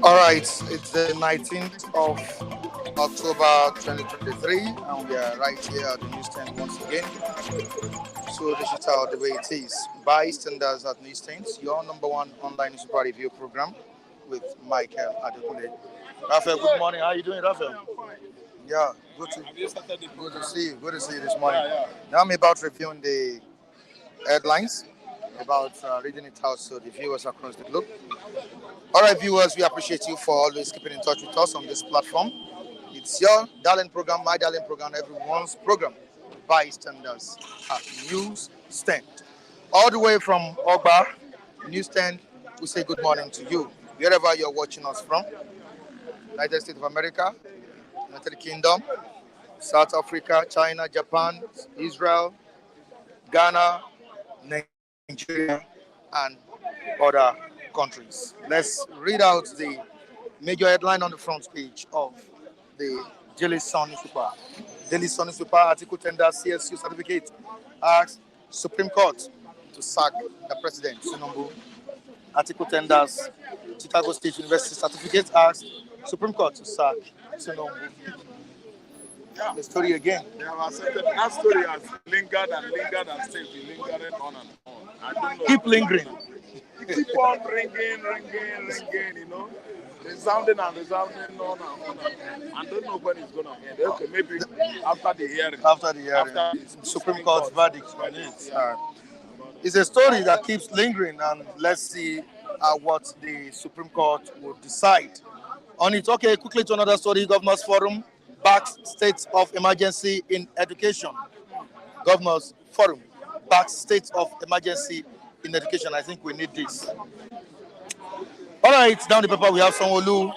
All right, it's the 19th of October 2023, and we are right here at the newsstand once again. So digital the way it is. By standards at newsstands, your number one online super review program with Michael Adekule. Raphael, good morning. How are you doing, Raphael? Yeah, good to see you. Good to see you this morning. Now I'm about reviewing the headlines, about reading it out so the viewers across the globe. All right, viewers, we appreciate you for always keeping in touch with us on this platform. It's your darling program, my darling program, everyone's program, Bystanders at News Stand. All the way from Ogba News Stand, we say good morning to you, wherever you're watching us from. United States of America, United Kingdom, South Africa, China, Japan, Israel, Ghana, Nigeria, and other countries. Let's read out the major headline on the front page of the Daily Sun newspaper. Daily Sun newspaper article tender CSU certificate asks Supreme Court to sack the president, Tinubu. Article tenders Chicago State University certificate asks Supreme Court to sack Tinubu. Yeah. The story again. They have accepted that story has lingered and still be lingering on and on. I don't know. Keep lingering. It keep on ringing, you know. Resounding and resounding on and on. I don't know when it's going to end. Okay, maybe after the hearing. After the hearing. After the Supreme Court's verdict on it. It's a story that keeps lingering, and let's see what the Supreme Court will decide on it. Okay, quickly to another story. Governors Forum backs state of emergency in education. Governors Forum backs state of emergency in education. I think we need this. All right, down the paper we have Sanwo-Olu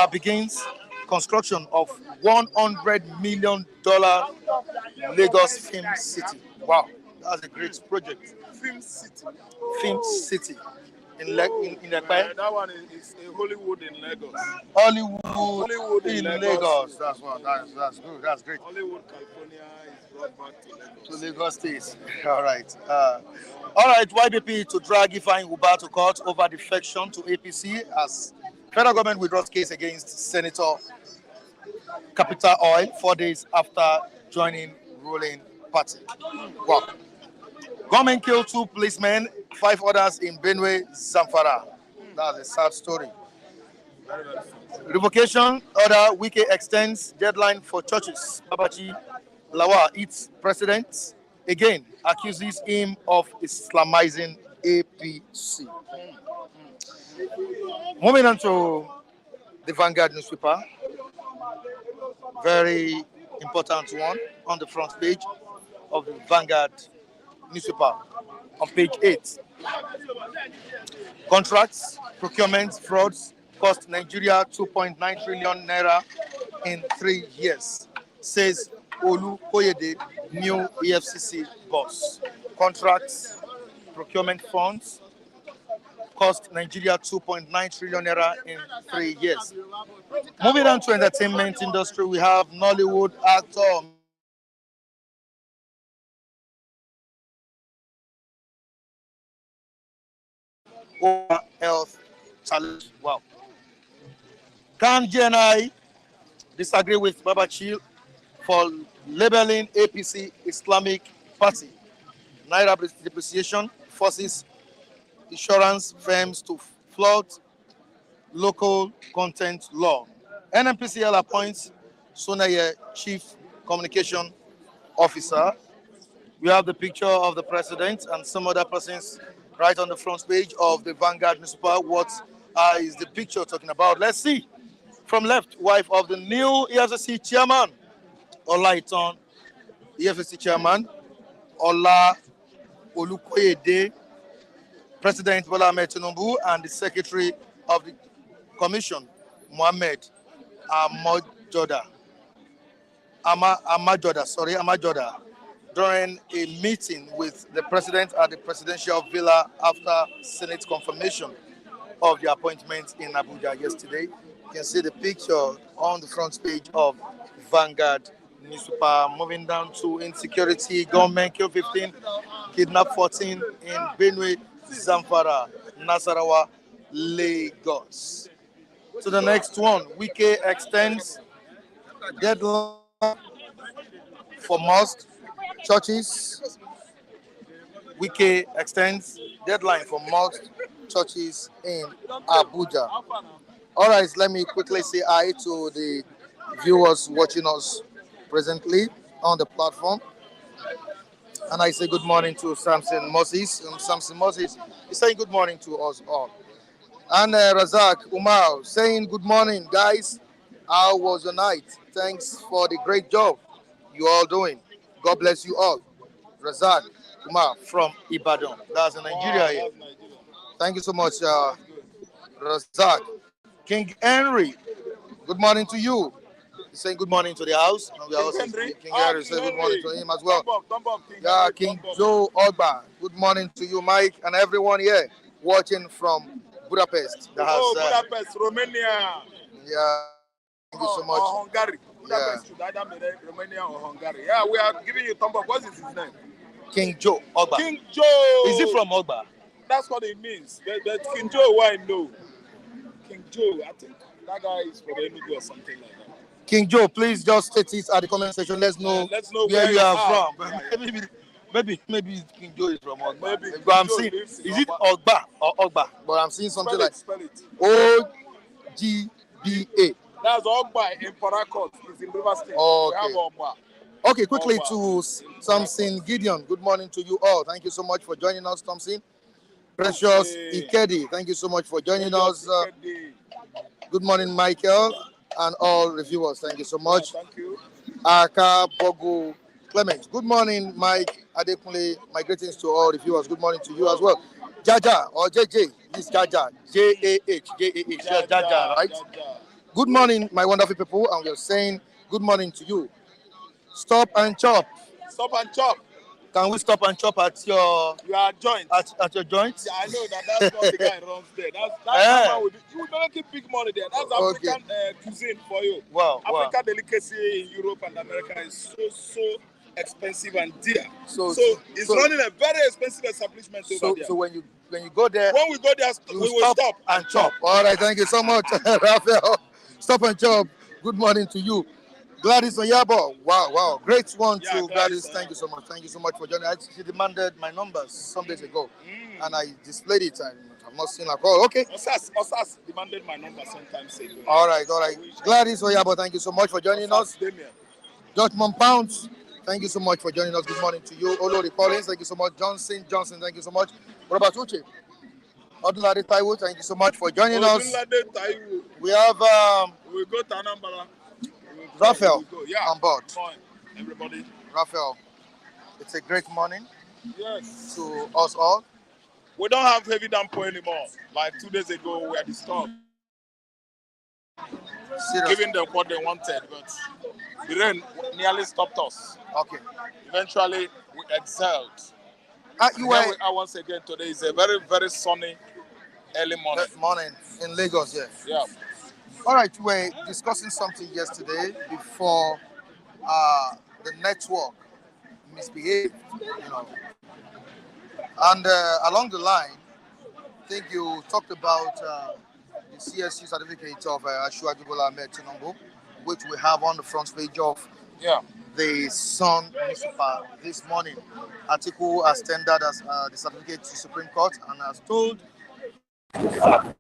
begins construction of $100 million Lagos Film City. Wow, that's a great project. Film City in Lekpe. That one is a Hollywood in Lagos. Hollywood in Lagos. That's one. That's good. That's great. Hollywood, California is brought back to Lagos State. All right. All right. YBP to drag Ifeanyi Ubah to court over defection to APC as federal government withdraws case against Senator Capital Oil 4 days after joining ruling party. Wow. Government killed 2 policemen, 5 others in Benue, Zamfara. That's a sad story. Revocation order, Wike extends deadline for churches. Babaji Lawal, its president, again accuses him of Islamizing APC. Moving on to the Vanguard newspaper. Very important one on the front page of the Vanguard newspaper on page 8. Contracts, procurement, frauds cost Nigeria 2.9 trillion naira in 3 years, says Olu Koyede, new EFCC boss. Contracts, procurement funds cost Nigeria 2.9 trillion naira in 3 years. Moving on to entertainment industry, we have Nollywood actor health challenge. Wow. Can GNI disagree with Babachi for labeling APC Islamic Party? Naira depreciation forces insurance firms to flout local content law. NMPCL appoints Sonaye Chief Communication Officer. We have the picture of the president and some other persons right on the front page of the Vanguard newspaper. What is the picture talking about? Let's see. From left, wife of the new EFCC chairman, Ola Iton, EFCC chairman, Ola Olukoyede, President Bola Ahmed Tinubu, and the secretary of the commission, Mohammed Amajoda, during a meeting with the president at the presidential villa after Senate confirmation of the appointment in Abuja yesterday. You can see the picture on the front page of Vanguard newspaper. Moving down to insecurity, gunmen kill 15, kidnap 14 in Benue, Zamfara, Nasarawa, Lagos. To the next one, Wike extends deadline for most churches. Wike extends deadline for most churches in Abuja. All right, let me quickly say hi to the viewers watching us presently on the platform. And I say good morning to Samson Moses. Samson Moses is saying good morning to us all. And Razak Umar saying good morning, guys. How was your night? Thanks for the great job you all doing. God bless you all. Razak Umar from Ibadan. That's in Nigeria here. Thank you so much, Razak. King Henry, good morning to you. He's saying good morning to the house. And we are also King Henry saying good morning to him as well. Yeah, King Joe Ogba. Good morning to you, Mike, and everyone here watching from Budapest. That has, Budapest, Romania. Yeah, thank you so much. Or Hungary. Budapest should either be Romania or Hungary. Yeah, we are giving you thumb up. What is his name? King Joe Ogba. King Joe. Is he from Ogba? That's what it means. But King Joe, who I know. King Joe, I think that guy is from Enugu or something like that. King Joe, please just state it at the comment section. Let's know where you are from. Maybe King Joe is from Ogba. But I'm seeing, is it Ogba or Ogba? But I'm seeing something like OGBA. That's Ogba in Parakot. It's in River State. Okay. We have Ogba. Okay, quickly to Thompson Gideon. Good morning to you all. Thank you so much for joining us, Thompson. Precious Ikedi, thank you so much for joining us. Good morning, Michael, and all reviewers. Thank you so much. Thank you. Aka Bogu Clement. Good morning, Mike Adekunle. My greetings to all reviewers. Good morning to you as well. Jaja or JJ. This Jaja. J-A-H. J-A-H. Jaja, right? Good morning, my wonderful people. And we are saying good morning to you. Stop and chop. Stop and chop. Can we stop and chop at your joint? At your joint? Yeah, I know that's what the guy runs there. That's you will never keep big money there. That's African cuisine for you. Wow. African delicacy in Europe and America is so expensive and dear. So it's running a very expensive establishment over there. So when you go there, when we go there, we will stop and chop. All right, thank you so much, Raphael. Stop and chop. Good morning to you. Gladys Oyabo, wow, great one to Gladys. Thank you so much. Thank you so much for joining. She demanded my numbers some days ago, and I displayed it. And I've not seen her call. Okay. Osas demanded my number sometimes ago. All right. Gladys Oyabo, thank you so much for joining us. Judgment Pounds, thank you so much for joining us. Good morning to you. Olori Collins, thank you so much. Johnson, thank you so much. What about Uche? Odunlade Taiwo, thank you so much for joining us. We have we go to Anambra. Raphael on board. Everybody. Raphael, it's a great morning. Yes. To us all. We don't have heavy downpour anymore. Like 2 days ago, we had disturbed. Giving them what they wanted, but the rain nearly stopped us. Okay. Eventually, we excelled. Once again, today is a very, very sunny early morning. Morning in Lagos, yes. Yeah. All right, we were discussing something yesterday before the network misbehaved, And along the line, I think you talked about the CSC certificate of Asiwaju Bola Ahmed Tinubu, which we have on the front page of the Sun newspaper this morning. Atiku has tendered the certificate to Supreme Court and has told. It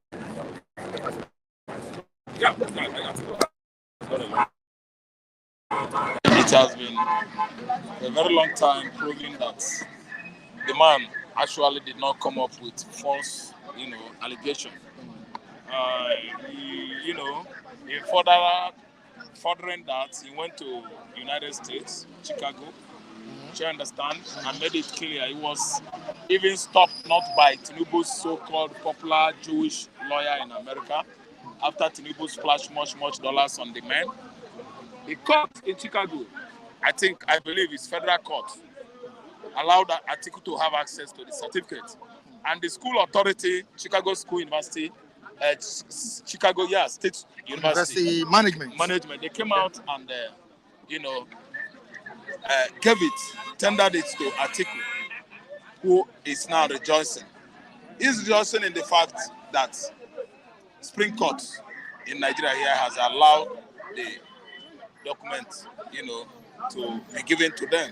has been a very long time proving that the man actually did not come up with false, allegation. In furthering that, he went to United States, Chicago, to understand, and made it clear he was even stopped not by Tinubu's so-called popular Jewish lawyer in America, after Tinubu splashed much dollars on the man. The court in Chicago, I believe it's federal court, allowed Atiku to have access to the certificate. And the school authority, Chicago School University, Chicago State University Management, they came out and, gave it, tendered it to Atiku, who is now rejoicing. He's rejoicing in the fact that Supreme Court in Nigeria here has allowed the document, to be given to them.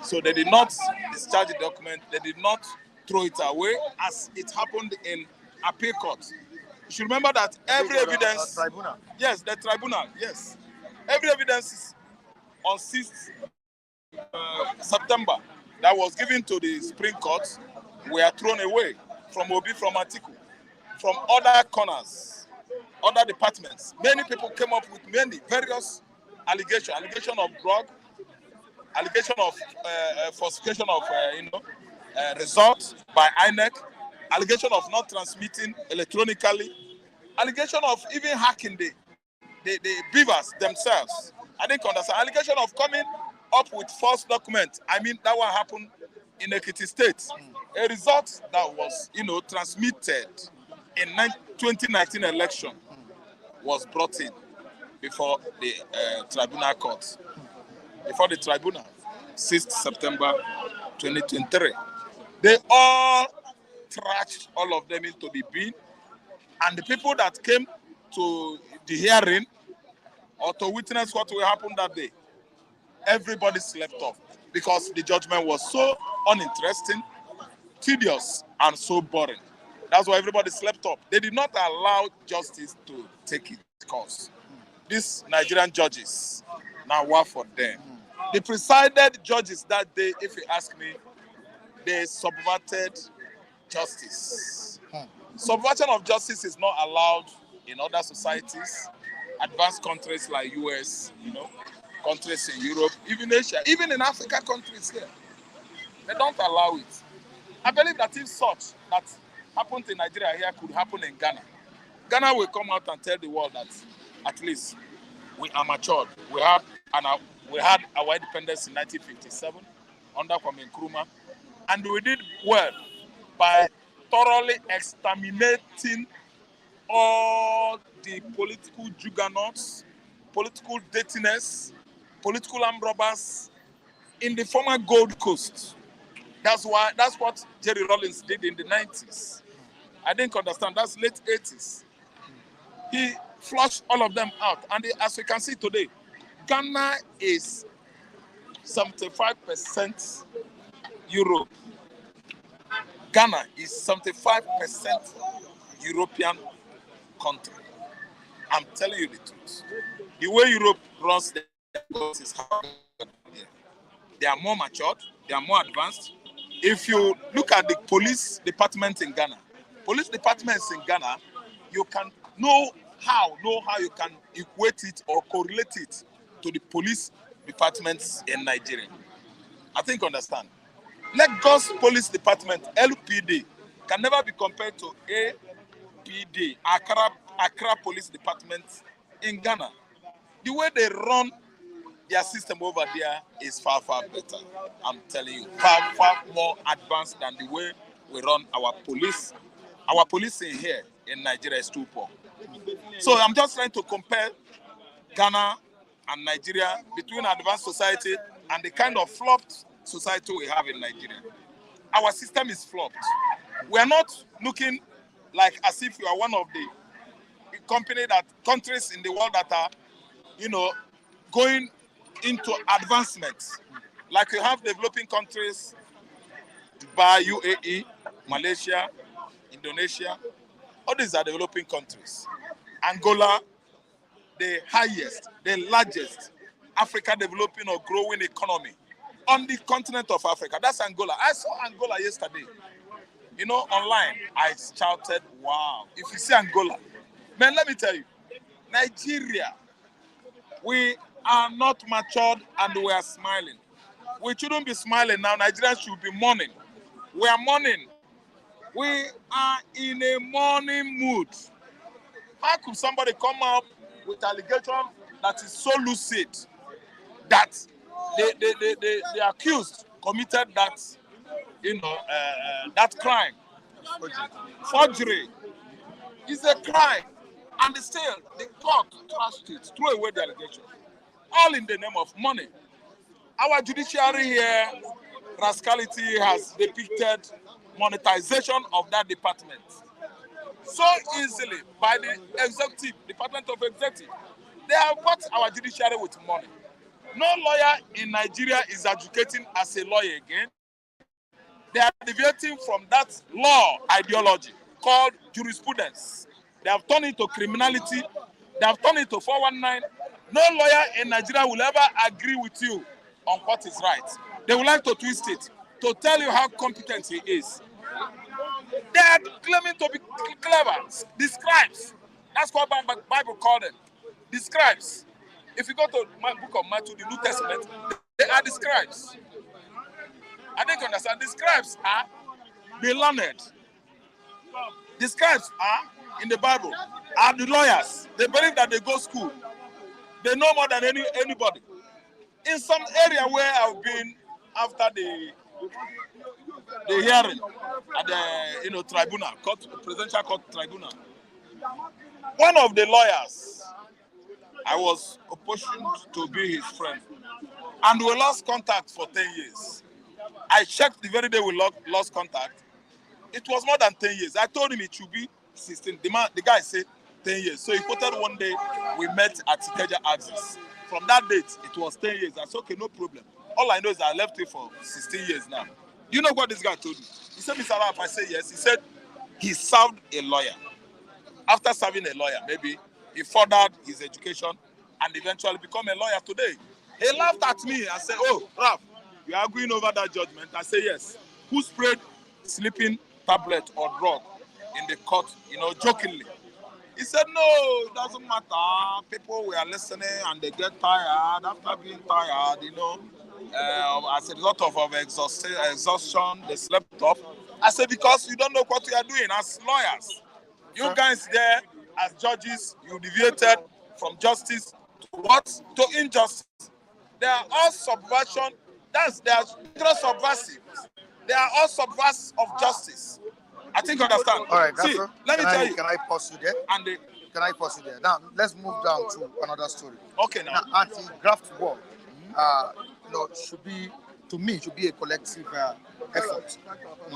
So they did not discharge the document. They did not throw it away as it happened in appeal court. You should remember that every evidence. Tribunal. Yes, the tribunal. Yes, every evidence is on 6th September that was given to the Supreme Court were thrown away from Obi, from Atiku, from other corners, other departments. Many people came up with many various allegations: allegation of drug, allegation of falsification of results by INEC, allegation of not transmitting electronically, allegation of even hacking the beavers themselves. I didn't understand. Allegation of coming up with false documents. I mean, that one happened in Ekiti State. A result that was, transmitted in 2019 election was brought in before the tribunal court. Before the tribunal, 6th September 2023. They all trashed all of them into the bin, and the people that came to the hearing or to witness what will happen that day, everybody slept off because the judgment was so uninteresting, tedious, and so boring. That's why everybody slept off. They did not allow justice to take its course. These Nigerian judges, now what for them? The presided judges that day, if you ask me, they subverted justice. Subversion of justice is not allowed in other societies, advanced countries like US, countries in Europe, even Asia, even in Africa countries here. They don't allow it. I believe that if such that happened in Nigeria here could happen in Ghana, Ghana will come out and tell the world that at least we are matured. We had our independence in 1957 under Kwame Nkrumah, and we did well by thoroughly exterminating all the political juggernauts, political dirtiness, political armed robbers in the former Gold Coast. That's what Jerry Rawlings did in the 90s. I didn't understand. That's late 80s. He flushed all of them out. And as we can see today, Ghana is 75% Europe. Ghana is 75% European country. I'm telling you the truth. The way Europe runs their countries is how they are more matured, they are more advanced. If you look at the police department in Ghana, police departments in Ghana, you can know how you can equate it or correlate it to the police departments in Nigeria. I think understand. Lagos Police Department, LPD, can never be compared to APD, Accra Police Department in Ghana. The way they run their system over there is far, far better. I'm telling you, far, far more advanced than the way we run our police. Our policing here in Nigeria is too poor. So I'm just trying to compare Ghana and Nigeria between advanced society and the kind of flopped society we have in Nigeria. Our system is flopped. We are not looking like as if we are one of the countries in the world that are, going into advancement. Like you have developing countries, Dubai, UAE, Malaysia, Indonesia. All these are developing countries. Angola, the highest, the largest Africa developing or growing economy on the continent of Africa. That's Angola. I saw Angola yesterday. Online. I shouted, wow. If you see Angola, man, let me tell you, Nigeria, we are not matured and we are smiling. We shouldn't be smiling now. Nigerians should be mourning. We are mourning. We are in a mourning mood. How could somebody come up with allegation that is so lucid that the accused committed that, that crime? Forgery is a crime. And still, the court trashed it, threw away the allegation. All in the name of money. Our judiciary here rascality has depicted monetization of that department so easily by the executive, Department of Executive. They have bought our judiciary with money. No lawyer in Nigeria is advocating as a lawyer again. They are deviating from that law ideology called jurisprudence. They have turned into criminality. They have turned into 419. No lawyer in Nigeria will ever agree with you on what is right. They would like to twist it to tell you how competent he is. They are claiming to be clever. The scribes. That's what the Bible called them. The scribes. If you go to the book of Matthew, the New Testament, they are the scribes. I think you understand. The scribes are the learned. The scribes are, in the Bible, are the lawyers. They believe that they go to school. They know more than anybody. In some area where I've been after the hearing at the tribunal, presidential court tribunal, one of the lawyers, I was opportuned to be his friend, and we lost contact for 10 years. I checked the very day we lost contact. It was more than 10 years. I told him it should be 16. The guy said 10 years. So he quoted one day we met at Ikeja Axis. From that date, it was 10 years. I said, okay, no problem. All I know is I left it for 16 years now. Do you know what this guy told me? He said, Mr. Ralph, I said yes. He said he served a lawyer. After serving a lawyer, maybe he furthered his education and eventually become a lawyer today. He laughed at me and said, oh, Ralph, you are going over that judgment. I say yes. Who sprayed sleeping tablet or drug in the court, jokingly? He said, no, it doesn't matter. People were listening and they get tired. After being tired, as a result of exhaustion, they slept off. I said, because you don't know what you are doing as lawyers. You guys there as judges, you deviated from justice to what? To injustice. They are all subversion. They are subversive. They are all subversives of justice. I think you understand. All right, see, let me tell you. Can I pause you there? Can I pause you there? Now, let's move down to another story. Okay, now. Anti-graft war, should be a collective effort.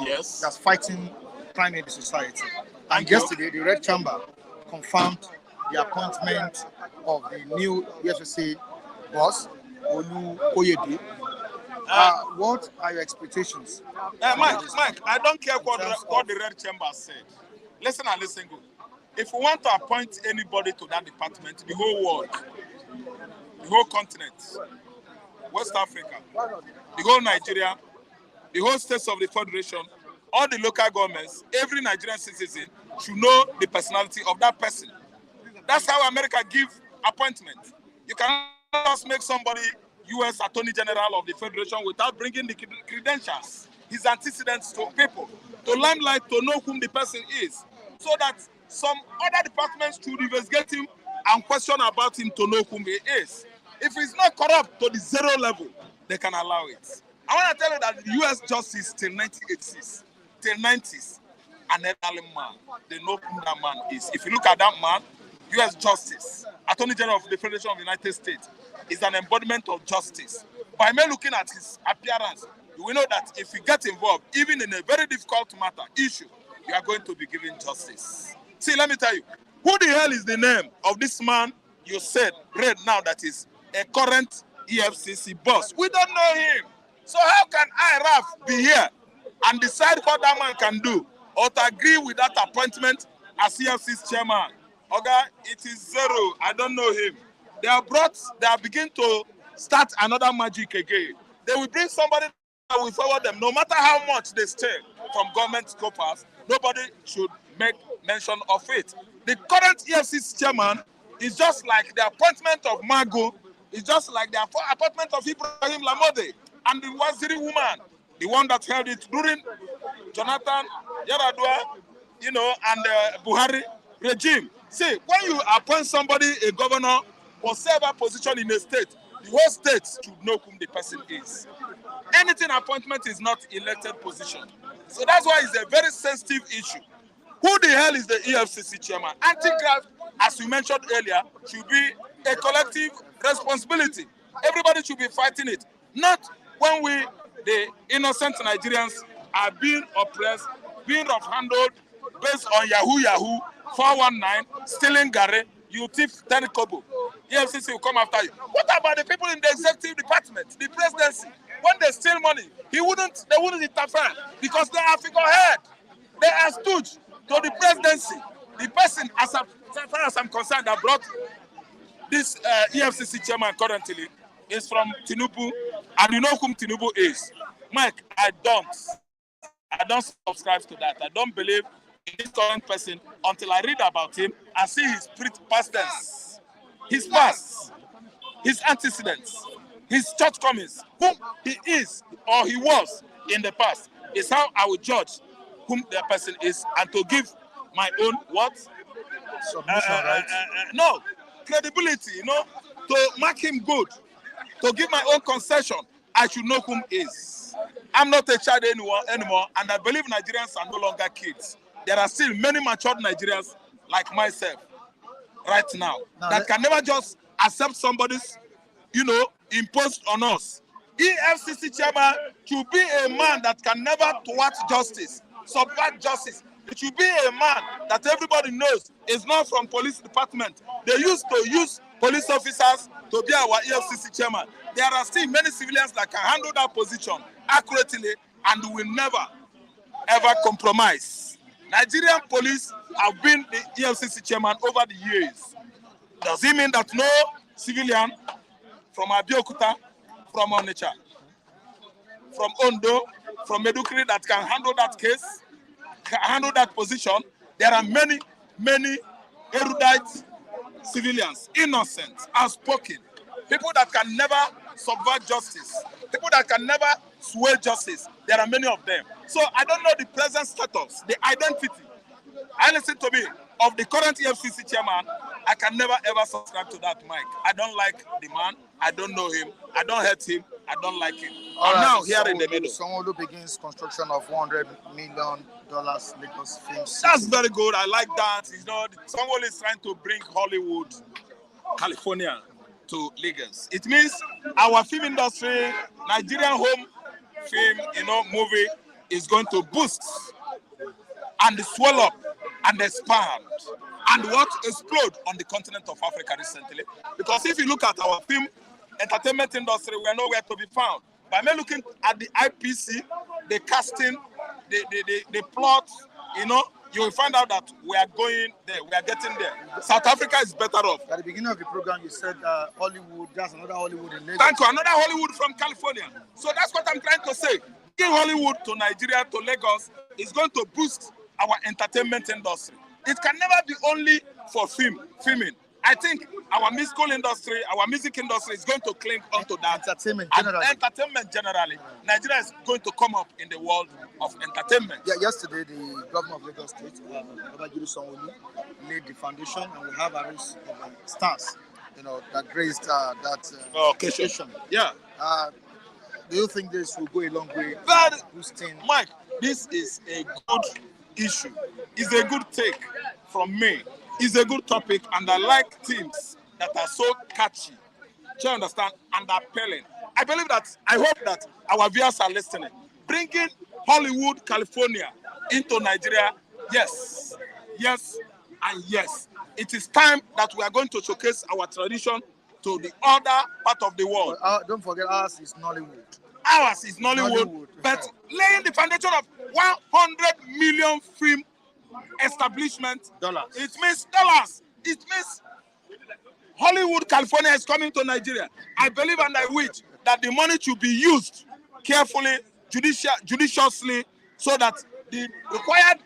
Yes. That's fighting crime in the society. And yesterday, the Red Chamber confirmed the appointment of the new EFCC boss, Olu Koyede. What are your expectations? Mike, I don't care what the Red Chamber said. Listen and listen good. If we want to appoint anybody to that department, the whole world, the whole continent, West Africa, the whole Nigeria, the whole states of the Federation, all the local governments, every Nigerian citizen should know the personality of that person. That's how America gives appointments. You cannot just make somebody U.S. Attorney General of the Federation without bringing the credentials, his antecedents to people, to limelight, to know whom the person is, so that some other departments should investigate him and question about him to know whom he is. If he's not corrupt to the zero level, they can allow it. I want to tell you that the U.S. justice till 1986, till 90s, an elderly man, they know who that man is. If you look at that man, U.S. Justice, Attorney General of the Federation of the United States, is an embodiment of justice. By me looking at his appearance, you will know that if you get involved, even in a very difficult issue, you are going to be given justice. See, let me tell you, who the hell is the name of this man you read now that is a current EFCC boss? We don't know him. So how can I, Raf, be here and decide what that man can do or to agree with that appointment as EFCC chairman? Okay, it is zero. I don't know him. They are begin to start another magic again. They will bring somebody that will forward them. No matter how much they steal from government coffers, nobody should make mention of it. The current EFCC chairman is just like the appointment of Mago, is just like the appointment of Ibrahim Lamode and the Waziri woman, the one that held it during Jonathan, Yaradua, and Buhari regime. See, when you appoint somebody a governor or serve position in a state, the whole state should know whom the person is. Anything appointment is not elected position. So that's why it's a very sensitive issue. Who the hell is the EFCC chairman? Anti-graft, as we mentioned earlier, should be a collective responsibility. Everybody should be fighting it. Not when we the innocent Nigerians are being oppressed, being rough-handled based on Yahoo, 419, stealing Gare, you thief 10 kobo. EFCC will come after you. What about the people in the executive department, the presidency? When they steal money, they wouldn't interfere because they are figurehead. They are stooge to the presidency. The person, as far as I'm concerned, that brought this EFCC chairman currently is from Tinubu, and you know whom Tinubu is. Mike, I don't subscribe to that. I don't believe in this current person until I read about him and see his past tense, his past, his antecedents, his shortcomings, whom he is or he was in the past, is how I will judge whom the person is and to give my own what? Submission, right? No, credibility, to mark him good, to give my own concession, I should know whom is. I'm not a child anymore, and I believe Nigerians are no longer kids. There are still many matured Nigerians like myself right now that can never just accept somebody's, imposed on us. EFCC chairman should be a man that can never thwart justice, subvert justice. It should be a man that everybody knows is not from police department. They used to use police officers to be our EFCC chairman. There are still many civilians that can handle that position accurately and will never, ever compromise. Nigerian police have been the EFCC chairman over the years. Does it mean that no civilian from Abeokuta, from Onitsha, from Ondo, from Medukri that can handle that case, can handle that position? There are many, many erudite civilians, innocent, outspoken, people that can never subvert justice, people that can never sway justice. There are many of them. So I don't know the present status, the identity. I listen to me of the current EFCC chairman. I can never ever subscribe to that, Mike. I don't like the man. I don't know him. I don't hate him. I don't like him. I'm now here in the middle. Someone who begins construction of $100 million Lagos film city. That's very good. I like that. Someone is trying to bring Hollywood, California to Lagos. It means our film industry, Nigerian home film, movie is going to boost and swell up and expand and explode on the continent of Africa recently. Because if you look at our film entertainment industry, we are nowhere to be found. By me looking at the IPC, the casting, the plot, you will find out that we are going there, we are getting there. South Africa is better off. At the beginning of the program, you said Hollywood, there's another Hollywood in Lagos. Thank you, another Hollywood from California. So that's what I'm trying to say. Bringing Hollywood to Nigeria, to Lagos, is going to boost our entertainment industry. It can never be only for filming. I think our musical industry, our music industry is going to cling onto that. Entertainment generally. Nigeria is going to come up in the world of entertainment. Yeah, yesterday the governor of Lagos State, Babajide Sanwo-Olu, laid the foundation, and we have a race of stars, that graced that occasion. Yeah. Do you think this will go a long way? Mike, this is a good issue. It's a good take from me. It's a good topic, and I like themes that are so catchy, do you understand, and appealing. I hope that our viewers are listening. Bringing Hollywood, California into Nigeria, yes, and yes. It is time that we are going to showcase our tradition to the other part of the world. Don't forget, ours is Nollywood. Ours is Nollywood, but laying the foundation of 100 million film establishment. Dollars. It means dollars. It means Hollywood, California is coming to Nigeria. I believe and I wish that the money should be used carefully, judiciously, so that the required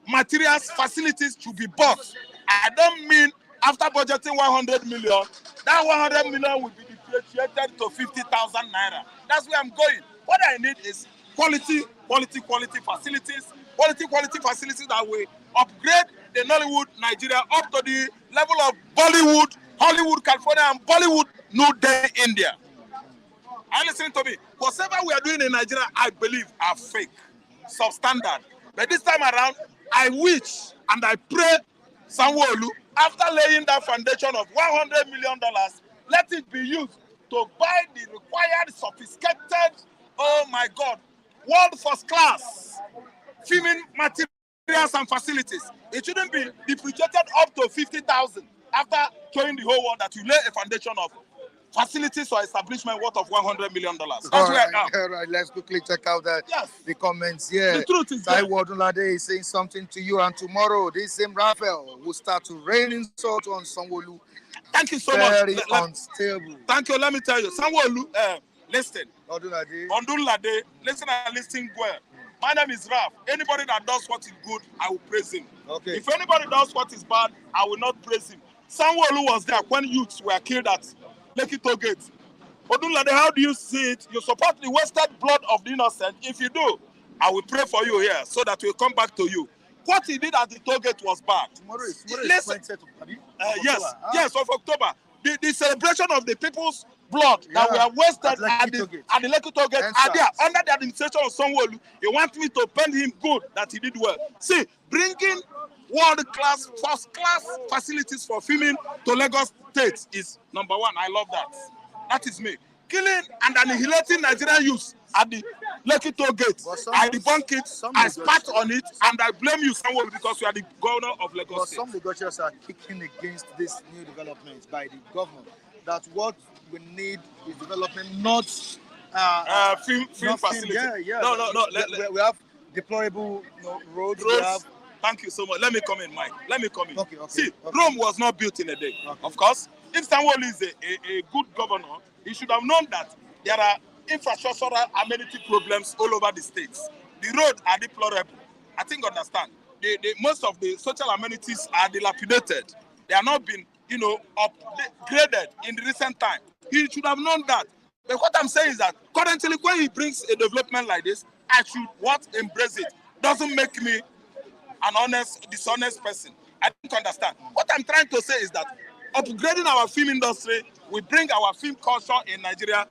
materials, facilities should be bought. I don't mean after budgeting 100 million, that 100 million will be depreciated to 50,000 naira. That's where I'm going. What I need is quality facilities, quality facilities that will upgrade the Nollywood Nigeria up to the level of Bollywood, Hollywood, California, and Bollywood, New Delhi, India. And listen to me. Whatever we are doing in Nigeria, I believe are fake, substandard. But this time around, I wish and I pray Sanwo-Olu, after laying that foundation of $100 million, let it be used to buy the required sophisticated Oh my God, world first class filming materials and facilities. It shouldn't be depreciated up to 50,000 after showing the whole world that you lay a foundation of facilities or establishment worth of $100 million. That's All where right, I am. all right. Let's quickly check out the comments here. The truth is there. Taiwo Odunlade is saying something to you, and tomorrow this same Raphael will start to rain insult on Sanwo-Olu. Thank you so Very much. unstable. Thank you. Let me tell you, Sanwo-Olu, listen. Odunlade. Ondunlade, listen and listen well. My name is Raf. Anybody that does what is good, I will praise him. Okay. If anybody does what is bad, I will not praise him. Sanwo-Olu was there when youths were killed at Lekki Toll Gate. Odunlade, how do you see it? You support the wasted blood of the innocent. If you do, I will pray for you here so that we'll come back to you. What he did at the toll gate was bad. Tomorrow is 20th of yes, of October. The celebration of the people's blood that were wasted at the Lekki Toll Gate are there under the administration of Sanwo-Olu. He wants me to paint him good that he did well. See, bringing world-class, first-class facilities for filming to Lagos State is number one. I love that. That is me. Killing and annihilating Nigerian youths at the Lekki Toll Gate. I debunk it, I spat on it, and I blame you, Sanwo-Olu, because you are the governor of Lagos State. Some Lagosians are kicking against this new development by the government. That what we need is development, not film facility. No. We have deplorable roads. We have... Thank you so much. Let me come in, Mike. Let me come in. Okay. See, Rome was not built in a day. Okay. Of course, if Sanwo-Olu is a good governor, he should have known that there are infrastructural amenity problems all over the states. The roads are deplorable. I think understand. Most of the social amenities are dilapidated. They are not been, upgraded in the recent time. He should have known that. But what I'm saying is that currently, when he brings a development like this, I should embrace it. Doesn't make me an dishonest person. I don't understand. What I'm trying to say is that upgrading our film industry will bring our film culture in Nigeria.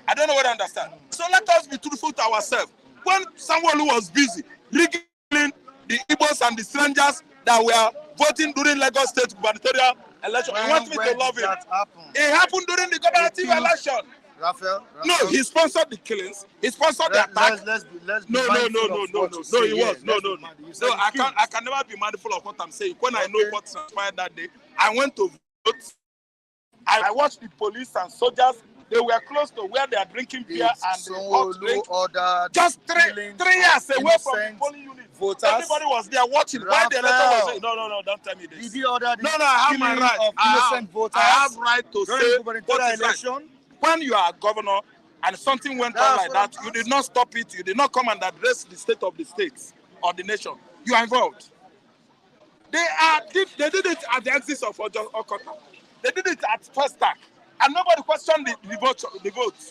I don't know what I understand. So let us be truthful to ourselves. When Sanwo-Olu was busy rigging the Igbos and the strangers that were voting during Lagos State gubernatorial election, he wants me to love it. It happened during the governative election. Raphael? No, he sponsored the killings. He sponsored the attack. No. He was. No. I can never be mindful of what I'm saying. When I know what transpired that day, I went to vote. I watched the police and soldiers. They were close to where they are drinking beer and the hot drink. Just three years away from the polling unit. Voters. Everybody was there watching. Why the elector was saying, no, don't tell me this. Did he order the I have my right. I have right to say what is right. When you are a governor and something went on like that, you did not stop it. You did not come and address the state of the states or the nation. You are involved. They did it at the exit of Okota. They did it at First Stack. And nobody questioned the votes,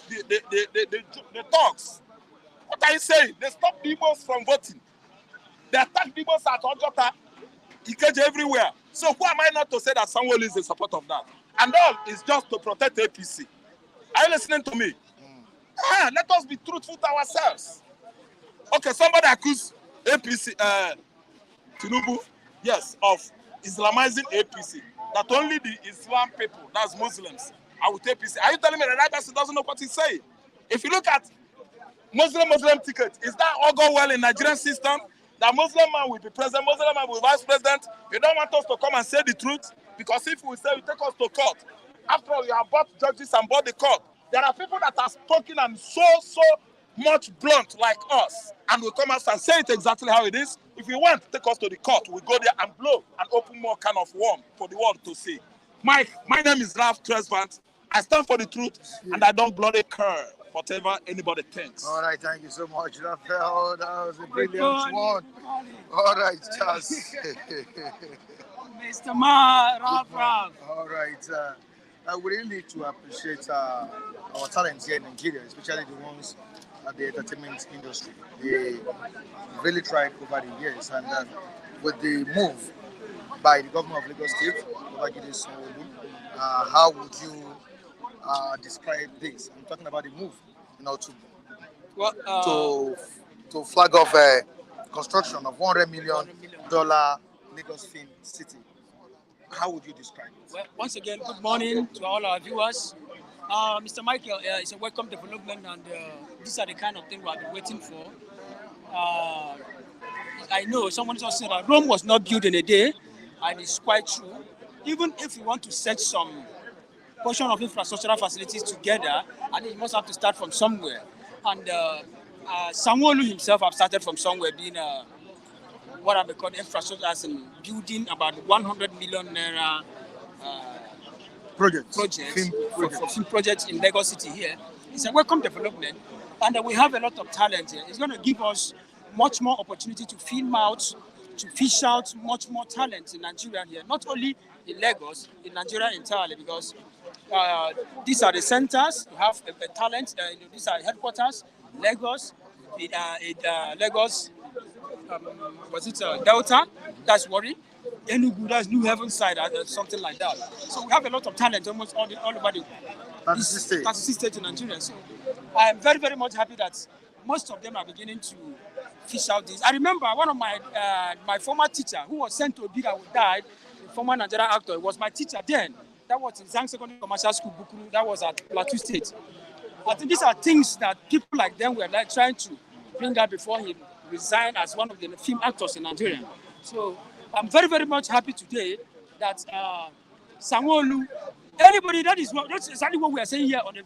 the talks. What are you saying? They stopped the Igbos from voting. They attacked the Igbos at Ojota, Ikeja, everywhere. So who am I not to say that Sanwo-Olu is in support of that? And all is just to protect APC. Are you listening to me? Let us be truthful to ourselves. Okay, somebody accused APC, Tinubu, yes, of Islamizing APC. That only the Islam people, that's Muslims, are with APC. Are you telling me that that person doesn't know what he's saying? If you look at Muslim ticket, is that all go well in Nigerian system? That Muslim man will be president, Muslim man will be vice president. You don't want us to come and say the truth? Because if we say you take us to court, after all, you have bought judges and bought the court. There are people that are spoken and so much blunt like us, and we come out and say it exactly how it is. If you want, take us to the court. We go there and blow and open more kind of worm for the world to see. My name is Ralph Tresvant. I stand for the truth, and I don't bloody care whatever anybody thinks. All right, thank you so much, Raphael. That was a brilliant one. All right, Charles. Mr. Ralph. All right. We really need to appreciate our talents here in Nigeria, especially the ones at the entertainment industry. They really tried over the years, and with the move by the governor of Lagos State, Sanwo-Olu, how would you describe this? I'm talking about the move, to Well, to to flag off a construction of $100 million Lagos Film City. How would you describe it? well, once again, good morning to all our viewers. Mr. Michael, it's a welcome development, and these are the kind of things we have been waiting for. Uh, I know someone just said that Rome was not built in a day, and it's quite true. Even if you want to set some portion of infrastructural facilities together, I think you must have to start from somewhere. And Sanwo-Olu himself have started from somewhere, being what I may call infrastructure as in building about 100 million naira Projects, projects film for projects. film projects in Lagos City here. It's a welcome development, and we have a lot of talent here. It's going to give us much more opportunity to film out, to fish out much more talent in Nigeria here, not only in Lagos, in Nigeria entirely, because these are the centers. You have a talent. These are headquarters, Lagos, Lagos. Was it Delta? That's Warri. Enugu, that's New Haven side, something like that. So we have a lot of talent almost all over the 36 states in Nigeria. So I am very, very much happy that most of them are beginning to fish out this. I remember one of my former teacher who was sent to Obira, who died, the former Nigerian actor, was my teacher then. That was in Zhang Secondary Commercial School, Bukuru. That was at Plateau State. I think these are things that people like them were like trying to bring out before he resigned as one of the film actors in Nigeria. So I'm very, very much happy today that Sanwo-Olu, anybody, that's exactly what we are saying here on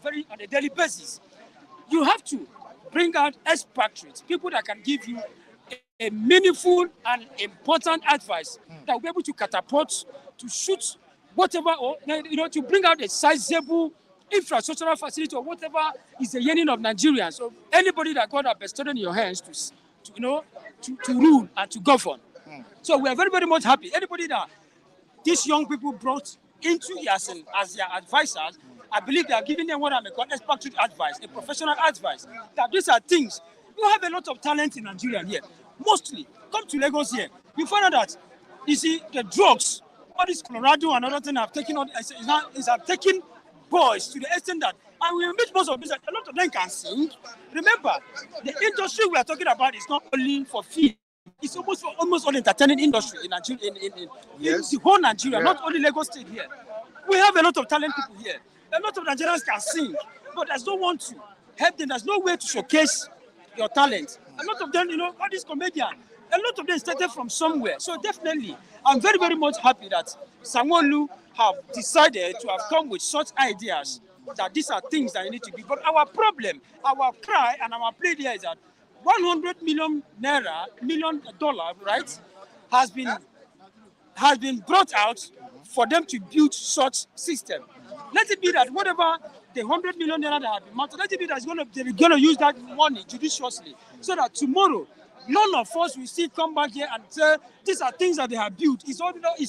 a daily basis. You have to bring out expatriates, people that can give you a meaningful and important advice that will be able to catapult, to shoot whatever, or to bring out a sizable infrastructural facility or whatever is the yearning of Nigerians. So anybody that God has bestowed in your hands to rule and to govern. So we are very, very much happy. Anybody that these young people brought into as their advisors, I believe they are giving them what I may call expatriate advice, a professional advice. That these are things. You have a lot of talent in Nigeria here. Mostly, come to Lagos here. You find out that, you see, the drugs, all this Colorado and other things have taken have taken boys to the extent that, and we meet most of these, a lot of them can sing. Remember, the industry we are talking about is not only for film. It's almost all entertaining industry in Nigeria, in the whole Nigeria, not only Lagos State here. We have a lot of talent people here. A lot of Nigerians can sing, but there's no one to help them. There's no way to showcase your talent. A lot of them, all these comedians, a lot of them started from somewhere. So definitely, I'm very, very much happy that Sanwo-Olu have decided to have come with such ideas that these are things that need to be. But our problem, our cry, and our plea here is that 100 million dollar, right, has been brought out for them to build such system. Let it be that whatever the 100 million naira that have been mounted, let it be that they're going to use that money judiciously, so that tomorrow none of us will still come back here and say these are things that they have built. It's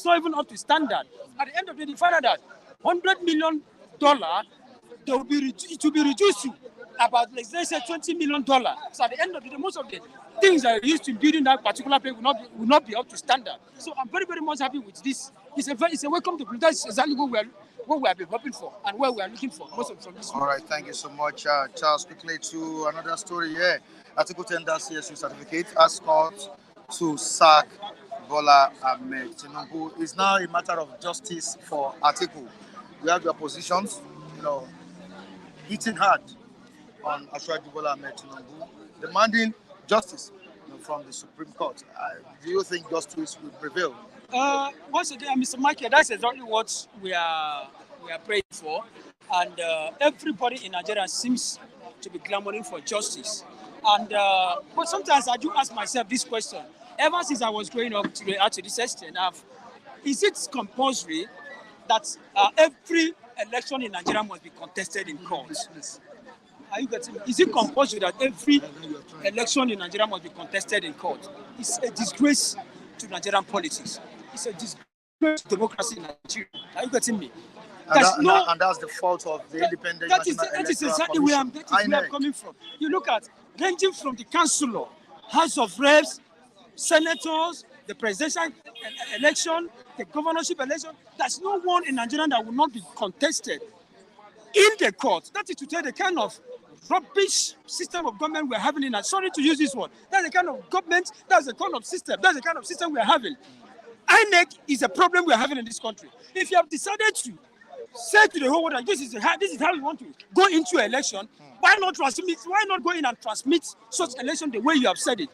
not even up to standard. At the end of the day, they find out that $100 million, it will be reduced to about, let's say, $20 million. So at the end of the day, most of the things that are used in building that particular place will not be up to standard. So I'm very, very much happy with this. It's a welcome to. That's exactly what we have been hoping for and what we are looking for most of from this. All right, thank you so much, Charles. Quickly to another story here. Atiku tenders CSU certificate as court to sack Bola Ahmed Tinubu. It's now a matter of justice for Atiku. We have the oppositions, hitting hard on Ashwaji Bola Ahmed Tinubu, demanding justice from the Supreme Court. Do you think justice will prevail? Once again, Mr. Michael, that's exactly what we are praying for, and everybody in Nigeria seems to be clamoring for justice. And but sometimes I do ask myself this question. Ever since I was growing up to this extent, is it compulsory that every election in Nigeria must be contested in court? Are you getting me? Is it compulsory that every election in Nigeria must be contested in court? It's a disgrace to Nigerian politics. It's a disgrace to democracy in Nigeria. Are you getting me? And that's the fault of the independent that is exactly where I'm coming from. You look at ranging from the councillor, House of Reps, senators, the presidential election, the governorship election. There's no one in Nigeria that will not be contested. in the court. That is to tell the kind of rubbish system of government we're having in. Sorry to use this word. That's the kind of government, that's the kind of system, that's the kind of system we're having. INEC is a problem we're having in this country. If you have decided to say to the whole world that this is how you want to go into an election, why not transmit? Why not go in and transmit such election the way you have said it?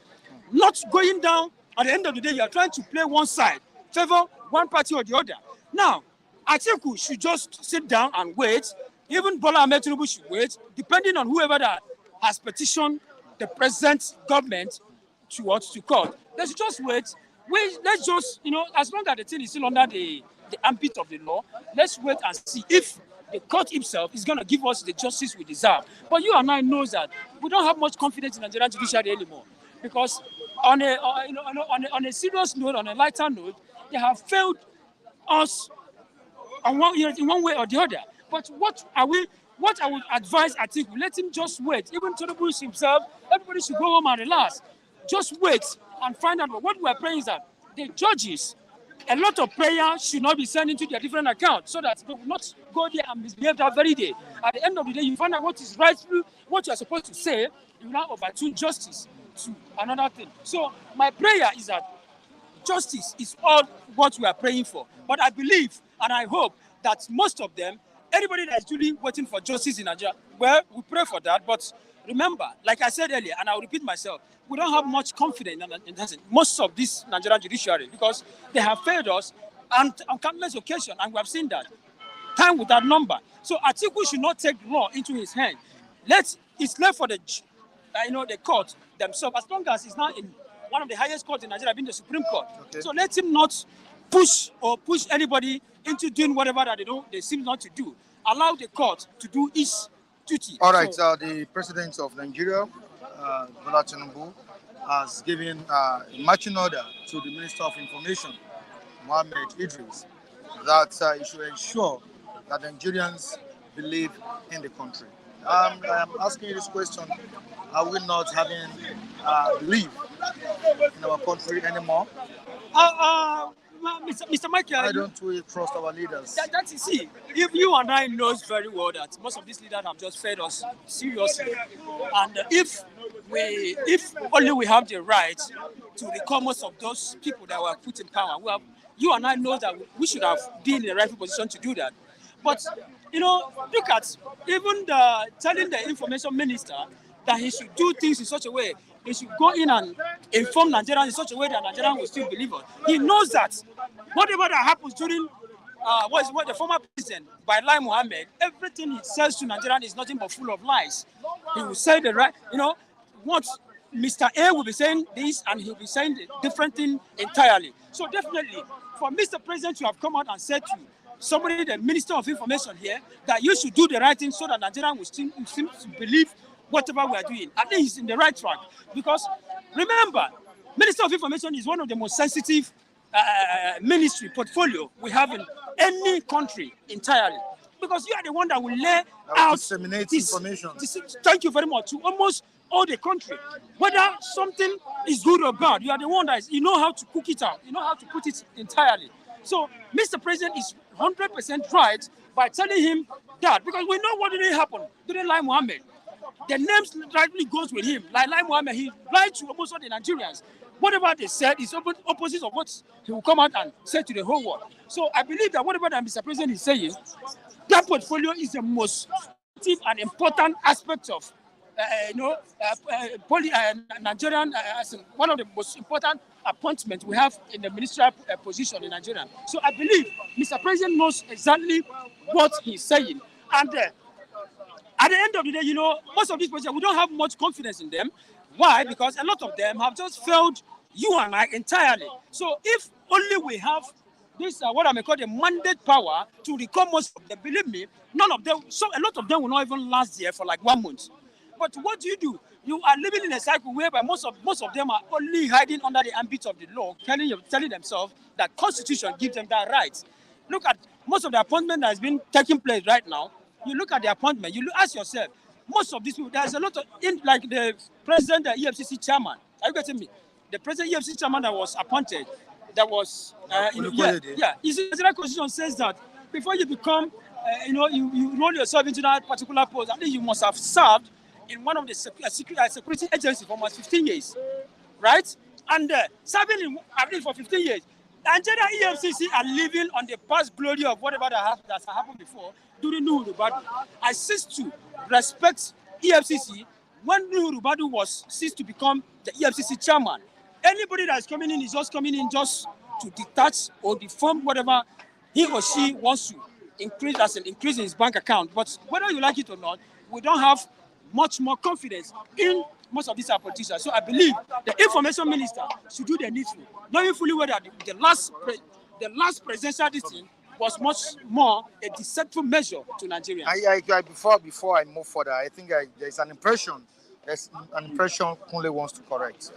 Not going down. At the end of the day, you are trying to play one side, favor one party or the other. Now, Atiku should just sit down and wait. Even Bola Ahmed Tinubu should wait, depending on whoever that has petitioned the present government to court. They should just wait. Let's just, as long as the thing is still under the ambit of the law, let's wait and see if the court itself is going to give us the justice we deserve. But you and I know that we don't have much confidence in the Nigerian judiciary anymore, because on a serious note, on a lighter note, they have failed us in one way or the other. But what I would advise Atiku, let him just wait. Even Tinubu himself, everybody should go home and relax. Just wait and find out. What we are praying is that the judges, a lot of prayer should not be sent into their different accounts, so that they will not go there and misbehave that very day. At the end of the day, you find out what is rightful, what you are supposed to say. You now overturn justice to another thing. So my prayer is that justice is all what we are praying for. But I believe and I hope that most of them, anybody that is truly waiting for justice in Nigeria, well, we pray for that. But remember, like I said earlier, and I'll repeat myself, we don't have much confidence in most of this Nigerian judiciary, because they have failed us on countless occasions, and we have seen that time without number. So Atiku should not take law into his hand. It's left for the court themselves, as long as it's not in one of the highest courts in Nigeria, being the Supreme Court. Okay. So let him not push anybody into doing whatever that they seem not to do. Allow the court to do its duty. All right, the President of Nigeria, Bola Tinubu, has given a marching order to the Minister of Information, Mohammed Idris, that he should ensure that Nigerians believe in the country. I am asking you this question: are we not having belief in our country anymore? Mr. Michael, why don't we trust our leaders? See, if you and I knows very well that most of these leaders have just fed us seriously, and if only we have the right to recall most of those people that were put in power, you and I know that we should have been in the rightful position to do that. But look at even telling the information minister that he should do things in such a way. He should go in and inform Nigerians in such a way that Nigerians will still believe us. He knows that whatever that happens during the former president, by Lai Mohammed, everything he says to Nigerians is nothing but full of lies. He will say the right, what Mr. A will be saying this, and he'll be saying a different thing entirely. So definitely, for Mr. President to have come out and said to somebody, the Minister of Information here, that you should do the right thing so that Nigerians will seem to believe whatever we are doing. I think he's in the right track. Because remember, Minister of Information is one of the most sensitive ministry portfolio we have in any country entirely. Because you are the one that will lay out disseminate information. Thank you very much. To almost all the country. Whether something is good or bad, you are the one that you know how to cook it out. You know how to put it entirely. So Mr. President is 100% right by telling him that. Because we know what did happen during Lai Mohammed. The names rightly goes with him. Like Lai Mohammed, he lied to almost all the Nigerians. Whatever they said is opposite of what he will come out and say to the whole world. So I believe that whatever that Mr. President is saying, that portfolio is the most and important aspect of Nigerian, one of the most important appointments we have in the ministerial position in Nigeria. So I believe Mr. President knows exactly what he's saying. And at the end of the day, most of these projects, we don't have much confidence in them. Why? Because a lot of them have just failed you and I entirely. So if only we have this, what I may call the mandate power to recall most of them, believe me, none of them, a lot of them will not even last here for like 1 month. But what do? You are living in a cycle whereby most of them are only hiding under the ambit of the law, telling themselves that Constitution gives them that right. Look at most of the appointment that has been taking place right now. You look at the appointment, you ask yourself, most of these people, there's a lot of, like the president, the EFCC chairman, are you getting me? The president EFCC chairman that was appointed, that was, Constitution says that before you become you roll yourself into that particular post, I think you must have served in one of the security agencies for almost 15 years, right? And serving in, at least for 15 years. Nigeria EFCC are living on the past glory of whatever that has happened before during Nuhu Rubadu. I cease to respect EFCC when Nuhu Rubadu was ceased to become the EFCC chairman. Anybody that is coming in is just coming in just to detach or deform whatever he or she wants to increase as an increase in his bank account. But whether you like it or not, we don't have much more confidence in most of these politicians. So I believe the information minister should do the needful, knowing fully well that the last presidential decision was much more a deceptive measure to Nigerians. Before I move further, I think there's an impression. There's an impression Kunle wants to correct.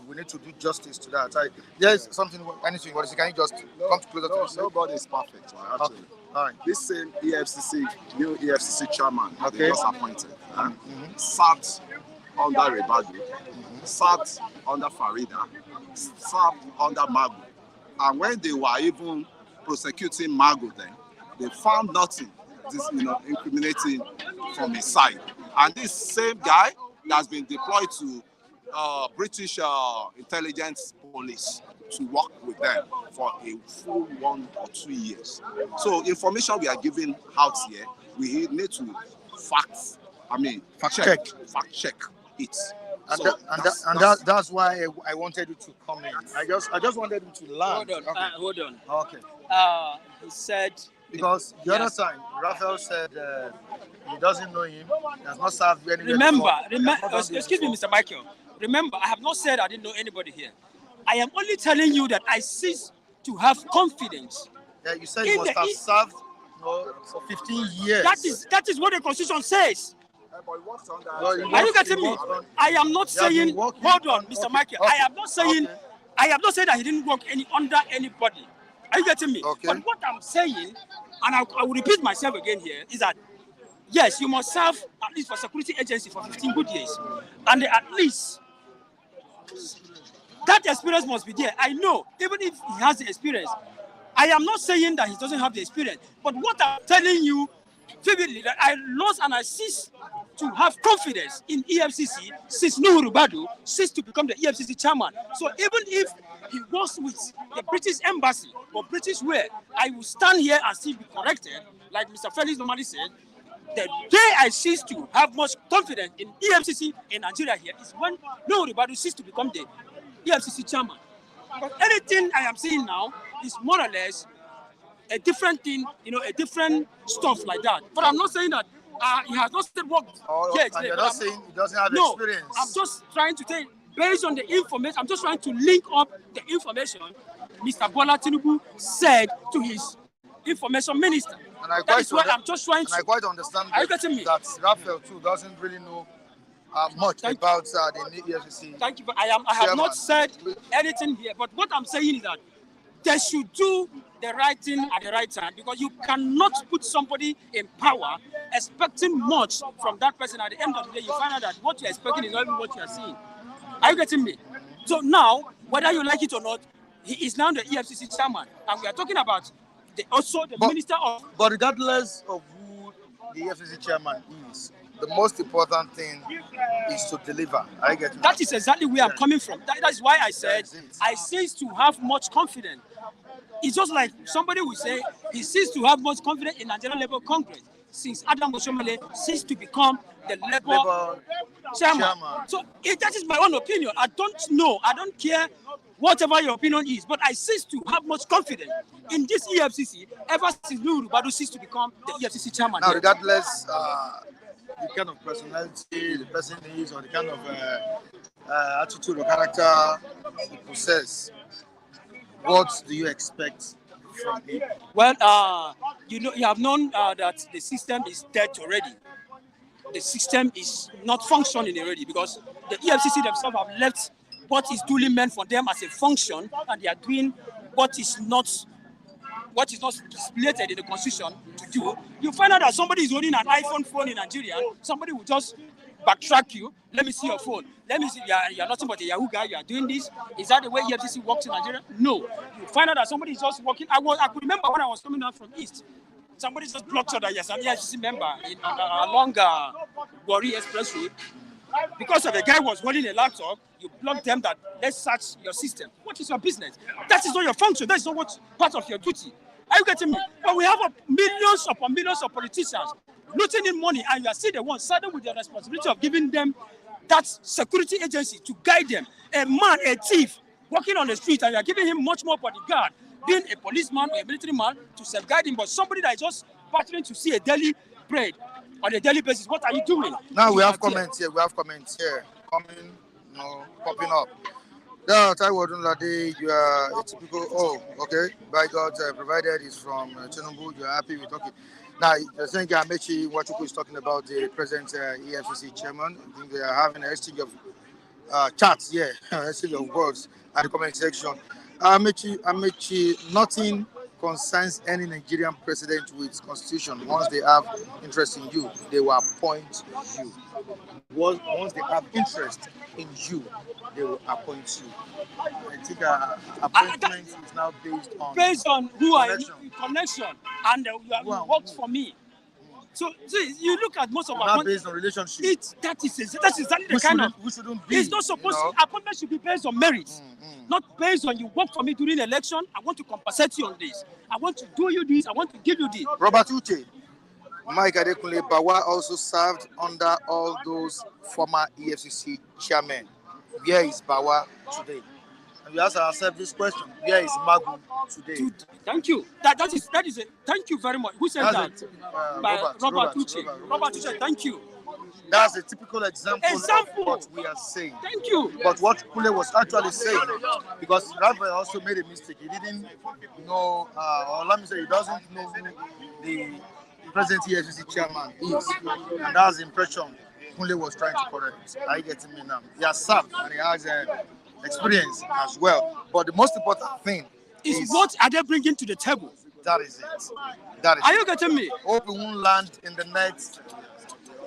We need to do justice to that. There's something, anything. Can you just come closer to us? Nobody is perfect, right? Actually. Okay. All right. This same new EFCC chairman, they just appointed, sat under Rebadu, sat under Farida, sat under Magu. And when they were even prosecuting Magu then, they found nothing incriminating from his side. And this same guy that's been deployed to British intelligence police to work with them for a full 1 or 2 years. So information we are giving out here, we need to fact check it. That's why I wanted you to come in. I just wanted you to learn. Hold on. Okay. He said, because the other time, Raphael said he doesn't know him. He has not served anybody. Remember, excuse me, Mr. Michael. Remember, I have not said I didn't know anybody here. I am only telling you that I cease to have confidence. Yeah, you said you must have served for 15 years. That is what the Constitution says. Are you getting me? I am not saying. Hold on, Mr. Michael. Okay. I am not saying. Okay. I have not said that he didn't work under anybody. Are you getting me? Okay. But what I'm saying, and I will repeat myself again here, is that yes, you must serve at least for security agency for 15 good years, and at least that experience must be there. I know, even if he has the experience, I am not saying that he doesn't have the experience. But what I'm telling you vividly, that I lost and I cease to have confidence in EFCC since Nuhu Rubadu ceased to become the EFCC chairman. So even if he works with the British embassy or British way, I will stand here and still be corrected, like Mr. Felix normally said. The day I cease to have much confidence in EFCC in Nigeria here is when Nuhu Rubadu ceased to become the EFCC chairman. But anything I am saying now is more or less a different thing, a different stuff like that. But I'm not saying that he has not still worked yet. And you're not saying he doesn't have experience. I'm just trying to tell, based on the information, I'm just trying to link up the information Mr. Bola Tinubu said to his information minister. And I quite understand that Raphael too doesn't really know much about the EFCC. Thank you. I have not said anything here, but what I'm saying is that they should do the right thing at the right time, because you cannot put somebody in power expecting much from that person. At the end of the day, you find out that what you're expecting is not even what you are seeing. Are you getting me? So now, whether you like it or not, he is now the EFCC chairman, and we are talking about the minister of. But regardless of who the EFCC chairman is, the most important thing is to deliver. I get it. That is exactly where I'm coming from. That's why I said I cease to have much confidence. It's just like somebody will say he ceased to have much confidence in Nigerian Labour Congress since Adam Oshomole ceased to become the Labour chairman. So that is my own opinion. I don't know. I don't care whatever your opinion is, but I cease to have much confidence in this EFCC ever since Nuhu Rubadu ceased to become the EFCC chairman. Now, regardless the kind of personality the person is, or the kind of attitude or character he possesses, what do you expect from him? Well, you have known that the system is dead already. The system is not functioning already, because the EFCC themselves have left what is duly meant for them as a function, and they are doing what is not stipulated in the Constitution to do. You find out that somebody is holding an iPhone phone in Nigeria, somebody will just backtrack you. Let me see your phone. Let me see. You're nothing but a Yahoo guy. You are doing this. Is that the way EFCC works in Nigeria? No. You find out that somebody is just working. I could remember when I was coming out from East. Somebody just blocked her. Yes, an EFCC member along Wari Expressway. Because of the guy was holding a laptop, you block them that let's search your system. What is your business? That is not your function. That is not what part of your duty. Are you getting me? But we have millions upon millions of politicians looting in money, and you are still the one saddled with the responsibility of giving them that security agency to guide them. A man, a thief, walking on the street, and you are giving him much more bodyguard, being a policeman or a military man to safeguard him, but somebody that is just battling to see a daily bread on a daily basis. What are you doing? Now we have comments here. We have comments here coming, popping up. Yeah, Taiwo Odunlade, you are a typical. Oh, okay. By God, provided is from Tinubu. You are happy with okay. Now, you're saying Amechi Wachuku is talking about the present EFCC chairman. I think they are having an exchange of chats here, exchange of words at the comment section. Amechi, nothing concerns any Nigerian president with constitution. Once they have interest in you, they will appoint you. Once they have interest in you, they will appoint you. I think appointment is now based on who are in connection and you worked for me. So you look at most of our not based on relationship. That is exactly the kind of. We shouldn't be. It's not supposed. Appointment should be based on merit, not based on you work for me during election. I want to compensate you on this. I want to do you this. I want to give you this. Robert Uche, Mike Adekunle Bawa also served under all those former EFCC chairmen. Where is Bawa today? And we ask ourselves this question: where is Magu today? Thank you. That is a thank you very much. Who said That's that? Robert Uche. Robert Uche, thank you. That's a typical example of what we are saying. Thank you. But what Kule was actually saying, because Rafael also made a mistake. He didn't know, or let me say, he doesn't know who the present EFCC chairman is. And that's the impression Kule was trying to correct. Are you getting me now? He has served and he has experience as well. But the most important thing is what are they bringing to the table? That is it. That is Are you getting me? Hope we won't land in the net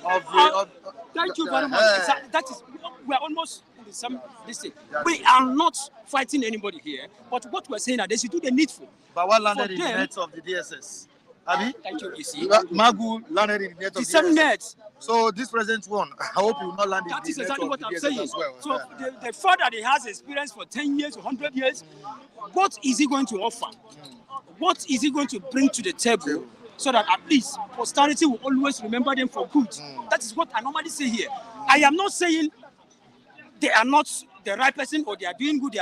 of thank you very much. That is, we are almost in the same thing. We are not fighting anybody here, but what we're saying is they should do the needful. But what landed in the net of the DSS? Abi? Thank you, you see. Magu landed in the net of the same DSS. net. So this present one, I hope you will not land in the net of the DSS. That is exactly what I'm saying. As well. So the fact that he has experience for 10 years, 100 years, what is he going to offer? What is he going to bring to the table so that at least posterity will always remember them for good? That is what I normally say here. I am not saying they are not the right person or they are doing good.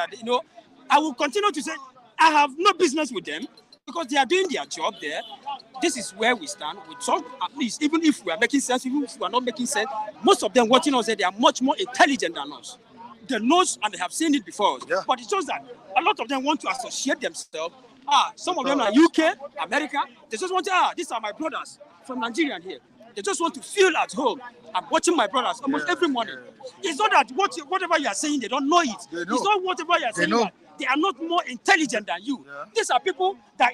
I will continue to say I have no business with them because they are doing their job there. This is where we stand. We talk at least, even if we are making sense, even if we are not making sense, most of them watching us, they are much more intelligent than us. They know and they have seen it before. Yeah. But it's just that a lot of them want to associate themselves. Some of them are UK, America. They just want to, these are my brothers from Nigeria here. They just want to feel at home. I'm watching my brothers almost every morning. It's not that whatever you are saying, they don't know it. It's not whatever you are saying, that they are not more intelligent than you. Yeah. These are people that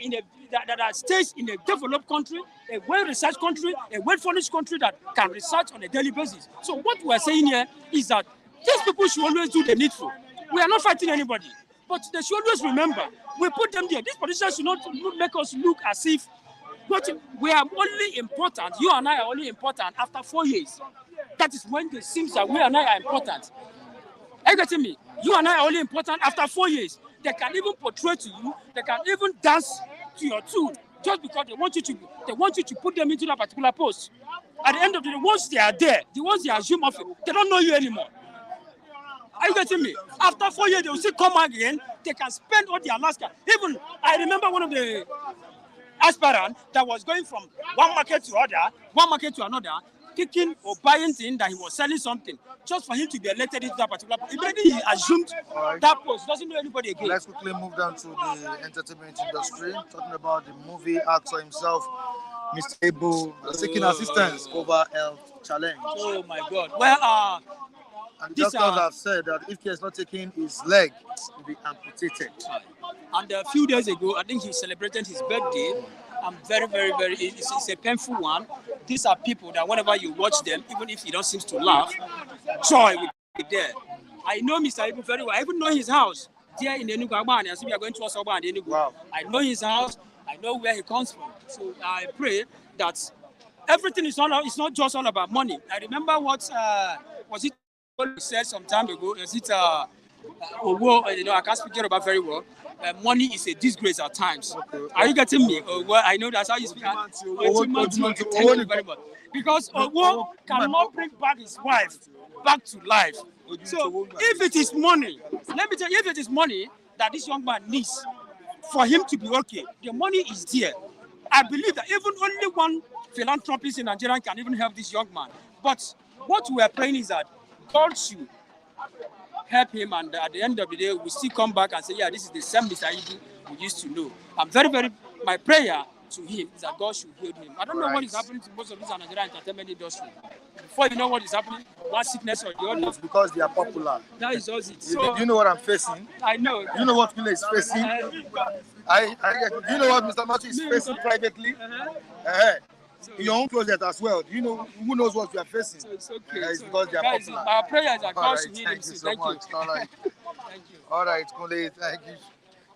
that are staged in a developed country, a well-researched country, a well-furnished country that can research on a daily basis. So what we are saying here is that these people should always do the needful. We are not fighting anybody, but they should always remember, we put them there. These politicians should not make us look as if we are only important, you and I are only important after 4 years. That is when it seems that we and I are important. Are you getting me? You and I are only important after 4 years. They can even portray to you, they can even dance to your tune just because they want you to put them into that particular post. At the end of the day, once they are there, the ones they assume of it, they don't know you anymore. Are you getting me? After 4 years, they will still come again. They can spend all their last cash. Even, I remember one of the aspirants that was going from one market to another, kicking or buying things that he was selling something, just for him to be elected into that particular post. Immediately he assumed that post. Doesn't know anybody again. Let's quickly move down to the entertainment industry, talking about the movie actor himself, Mr. Ebo, seeking assistance over health challenge. Oh my God. Well, and doctors have said that if he is not taking his leg, he will be amputated. And a few days ago, I think he celebrated his birthday. I'm very, very, very, it's a painful one. These are people that whenever you watch them, even if he don't seem to laugh, joy will be there. I know Mr. Ebo very well. I even know his house there in Enugu. We are going to Osoba and Enugu. Wow. I know his house. I know where he comes from. So I pray that everything is it's not just all about money. I remember what was it said some time ago. Is it I can't speak Yoruba very well. Money is a disgrace at times. Okay. Are you getting me? Well, I know that's how you speak. Thank you very much. Because Owo cannot bring back his wife back to life. So if it is money, let me tell you, if it is money that this young man needs for him to be okay, the money is there. I believe that even only one philanthropist in Nigeria can even help this young man. But what we are praying is that God should help him, and at the end of the day, we still come back and say, yeah, this is the same Mr. Ibu we used to know. I'm my prayer to him is that God should heal him. I don't know what is happening to most of this Nigerian entertainment industry. Before you know what is happening, one sickness or the other. It's because they are popular. That is just it. So, do you know what I'm facing? I know. Do you know what Kule is facing? Do you know what Mr. Matthew is facing privately? So, in your own closet as well. Do you know who knows what you are facing? So it's okay. It's because they are popular. Our prayer is that God should heal him. Thank you so much. All right. Thank you. All right, Kule, thank you.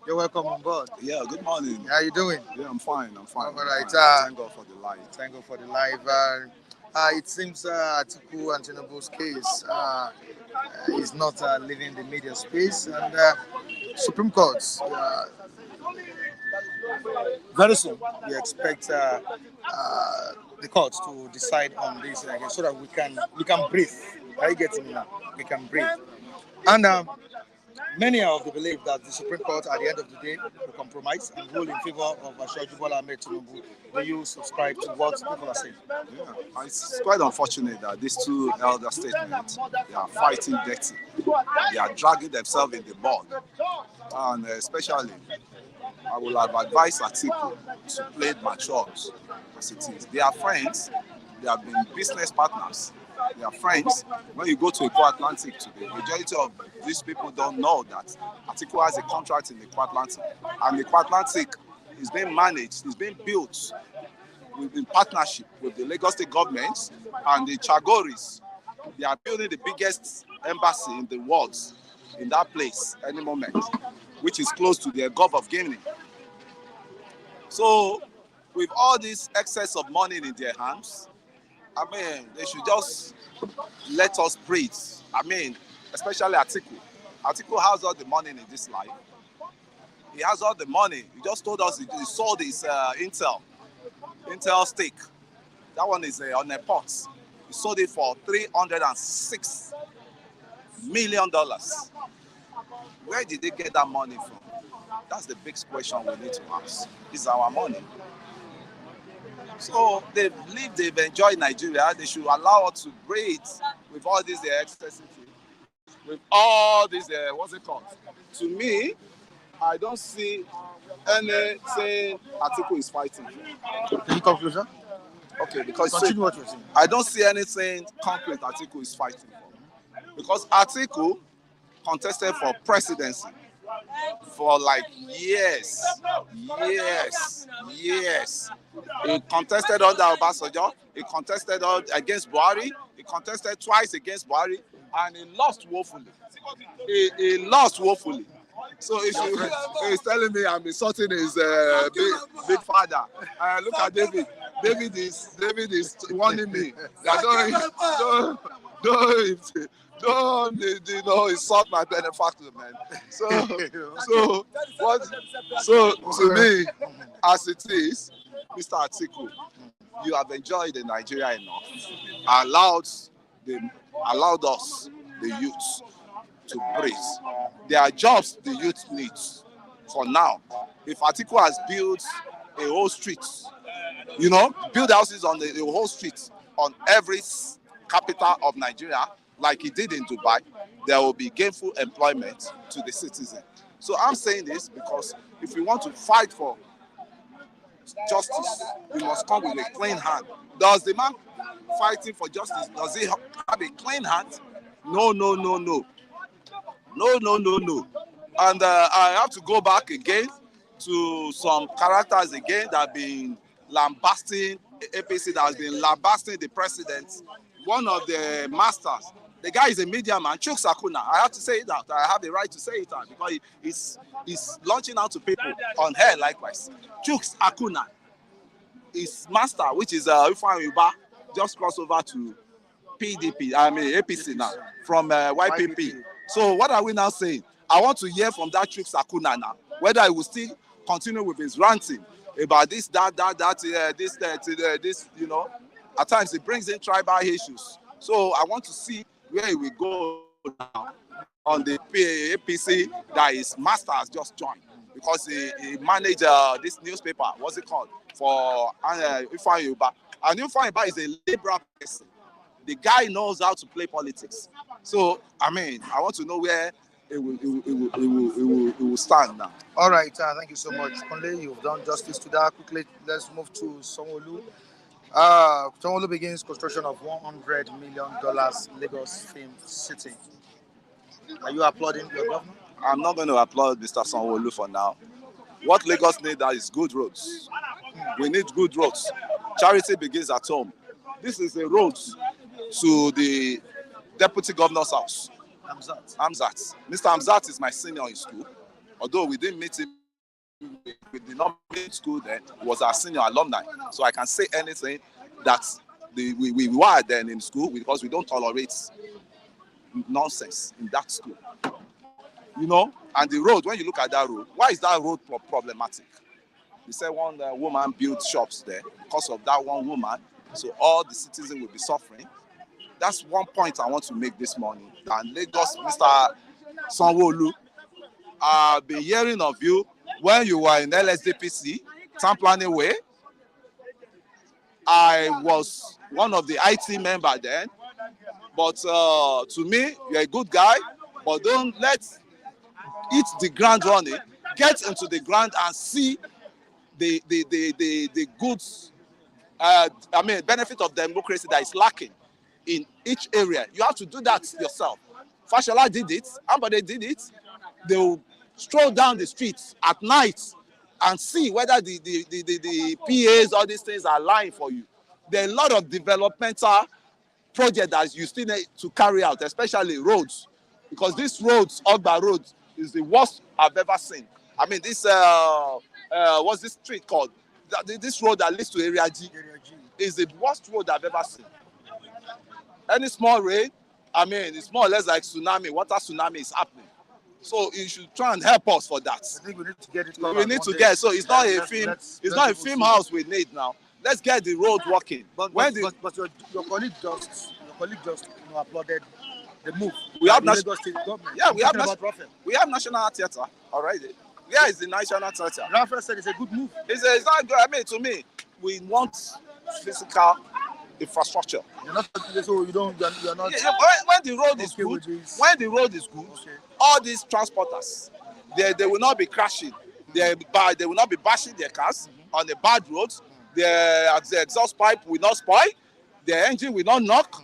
You're welcome on board. Yeah, good morning. How are you doing? Yeah, I'm fine. All right. Thank God for the life. Thank God for the life. It seems Atiku and Tinubu's case is not leaving the media space, and Supreme Court very soon we expect the court to decide on this again, so that we can breathe. Are you getting me now? We can breathe. And many of the believe that the Supreme Court at the end of the day will compromise and rule in favor of Ashwaji Bola Ahmed Tinubu. Do you subscribe to what people are saying? Yeah, it's quite unfortunate that these two elder statements, they are fighting dirty. They are dragging themselves in the mud. And especially, I will have advised Atiku to play it mature as it is. They are friends. They have been business partners. They are friends. When you go to Eco Atlantic today, the majority of these people don't know that Atiku has a contract in the Eco Atlantic. And the Eco Atlantic is being managed, is being built in partnership with the Lagos State government and the Chagoris. They are building the biggest embassy in the world in that place any moment, which is close to the Gulf of Guinea. So, with all this excess of money in their hands, I mean, they should just let us breathe. I mean, especially Atiku. Atiku has all the money in this life. He has all the money. He just told us he sold his Intel stake. That one is on a pot. He sold it for $306 million. Where did they get that money from? That's the big question we need to ask. It's our money. So they've enjoyed Nigeria. They should allow us to breathe with all these excessive, with all these, what's it called? To me, I don't see anything Atiku is fighting for. Any conclusion? Okay, because continue what you're saying. I don't see anything concrete Atiku is fighting for. Because Atiku contested for presidency for like years. He contested under Obasanjo. He contested against Buhari. He contested twice against Buhari, and he lost woefully. He lost woefully. So he's telling me I'm insulting his big father. Look at David. David is warning me that don't insult my benefactor, man. So to me, as it is, Mr. Atiku, you have enjoyed the Nigeria enough, allowed us, the youth, to breathe. There are jobs the youth needs for now. If Atiku has built a whole street, build houses on the whole street on every capital of Nigeria, like he did in Dubai, there will be gainful employment to the citizen. So I'm saying this because if we want to fight for justice, we must come with a clean hand. Does the man fighting for justice, does he have a clean hand? No. And I have to go back again to some characters again that have been lambasting APC, that has been lambasting the president. One of the masters The guy is a media man, Chuks Akuna. I have to say it out. I have the right to say it out because he's launching out to people on air likewise. Chuks Akuna, his master, which is Ifeanyi Uba, just crossed over to APC now, from YPP. So what are we now saying? I want to hear from that Chuks Akuna now, whether he will still continue with his ranting about this, this, you know. At times it brings in tribal issues. So I want to see where he will go now on the APC that his master has just joined, because he managed this newspaper, what's it called, for Ifeanyi Uba. And Ifeanyi Uba is a liberal person. The guy knows how to play politics. So, I mean, I want to know where it will stand now. All right, thank you so much. Kunle, you've done justice to that. Quickly, let's move to Sanwo-Olu. Sanwo-Olu begins construction of $100 million Lagos Film City. Are you applauding your government? I'm not going to applaud Mr. Sanwo-Olu for now. What Lagos needs is good roads. We need good roads. Charity begins at home. This is a road to the deputy governor's house. Amzat. Mr. Amzat is my senior in school. Although we didn't meet him, we did not meet in school then, he was our senior alumni. So I can say anything that we were then in school, because we don't tolerate nonsense in that school. You know, and the road, when you look at that road, why is that road problematic? They said one woman built shops there because of that one woman. So all the citizens will be suffering. That's one point I want to make this morning. And Lagos, Mr. Sanwo-Olu, I've been hearing of you when you were in LSDPC, Town Planning Way. I was one of the IT members then. But to me, you're a good guy, but don't let hit the ground running. Get into the ground and see the goods, benefit of democracy that is lacking in each area. You have to do that yourself. Fashola did it, Ambode did it. They will stroll down the streets at night and see whether the PAs, all these things are lying for you. There are a lot of developmental projects that you still need to carry out, especially roads, because this roads, Ogba Road, is the worst I've ever seen. I mean, this what's this street called? This road that leads to Area G is the worst road I've ever seen. Any small rain, I mean, it's more or less like tsunami. Water tsunami is happening. So you should try and help us for that. I think we need to get it. We need to get. So it's not a film. It's not a film house we need now. Let's get the road working. But your colleague just applauded the move. We have Lagos State government. Yeah, we have national theatre already. Where is the national theatre? Raphael said it's a good move. It's not good. I mean, to me, we want physical infrastructure. You're not so you're not. Yeah, when the road is good, all these transporters, they will not be crashing. They will not be bashing their cars on the bad roads. The exhaust pipe will not spoil. The engine will not knock.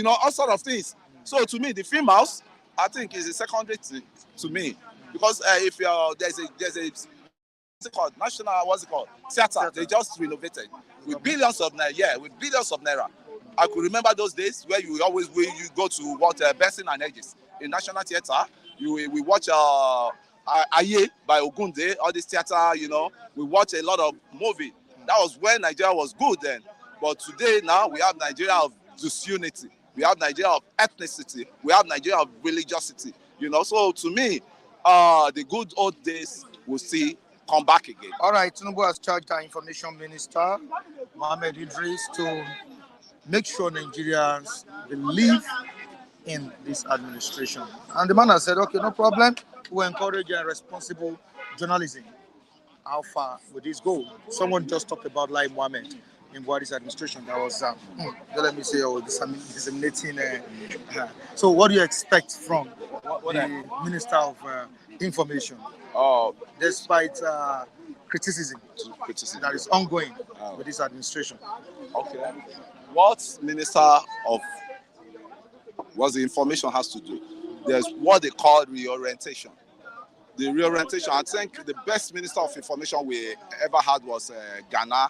All sort of things. So to me, the film house, I think, is a secondary thing to me, because if there's a what's it called theater, they just renovated with billions of naira. I could remember those days where you go to watch Benson and Edges in National Theatre. We watch Aye by Ogunde, all this theater. We watch a lot of movie. That was when Nigeria was good then. But today now we have Nigeria of disunity. We have Nigeria of ethnicity. We have Nigeria of religiosity. So to me, the good old days will see come back again. All right, Tinubu has charged our information minister, Mohammed Idris, to make sure Nigerians believe in this administration. And the man has said, okay, no problem. We encourage responsible journalism. How far would this go? Someone just talked about Lai Mohammed in Buhari's administration. That was, let me say, disseminating. So what do you expect from the Minister of Information? Despite criticism that is ongoing with this administration. Okay. What Minister of the Information has to do? There's what they call reorientation. The reorientation, I think the best Minister of Information we ever had was Ghana.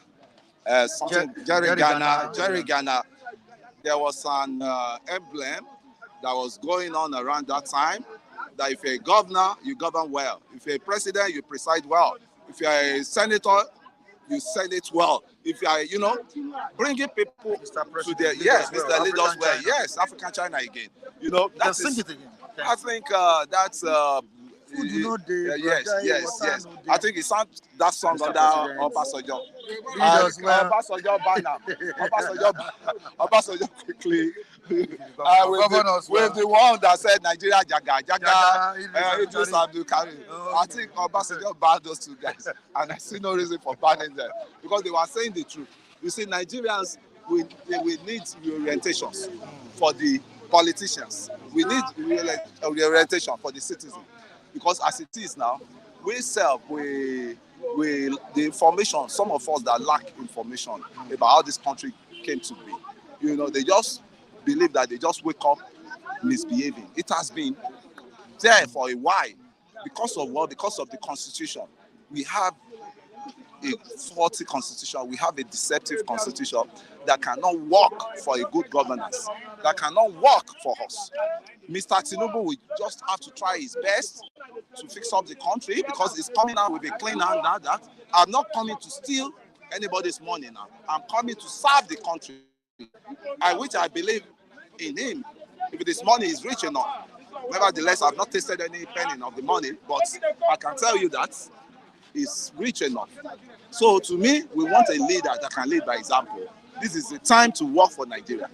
Jerry Ghana. There was an emblem that was going on around that time, that if you're a governor, you govern well. If you're a president, you preside well. If you're a senator, you senate well. If you are, bringing people to their, yes, Mr. Leaders well. Yes, African China again. That's sing it again. I think that's yes. I think he sang that song under Obasanjo. Obasanjo banner. Obasanjo quickly. With the one that said Nigeria Jaga, Idris Abdul Karim. I think Obasanjo banned those two guys, and I see no reason for banning them because they were saying the truth. You see, Nigerians we need reorientations for the politicians. We need reorientation for the citizens because as it is now, the information. Some of us that lack information about how this country came to be, they just believe that they just wake up misbehaving. It has been there for a while because of what? Because of the constitution. We have a faulty constitution. We have a deceptive constitution that cannot work for a good governance, that cannot work for us. Mr. Tinubu will just have to try his best to fix up the country because he's coming out with a clean hand now that I'm not coming to steal anybody's money now. I'm coming to serve the country, which I believe in him. If this money is rich enough. Nevertheless, I've not tasted any penny of the money, but I can tell you that it's rich enough. So to me, we want a leader that can lead by example. This is the time to work for Nigeria.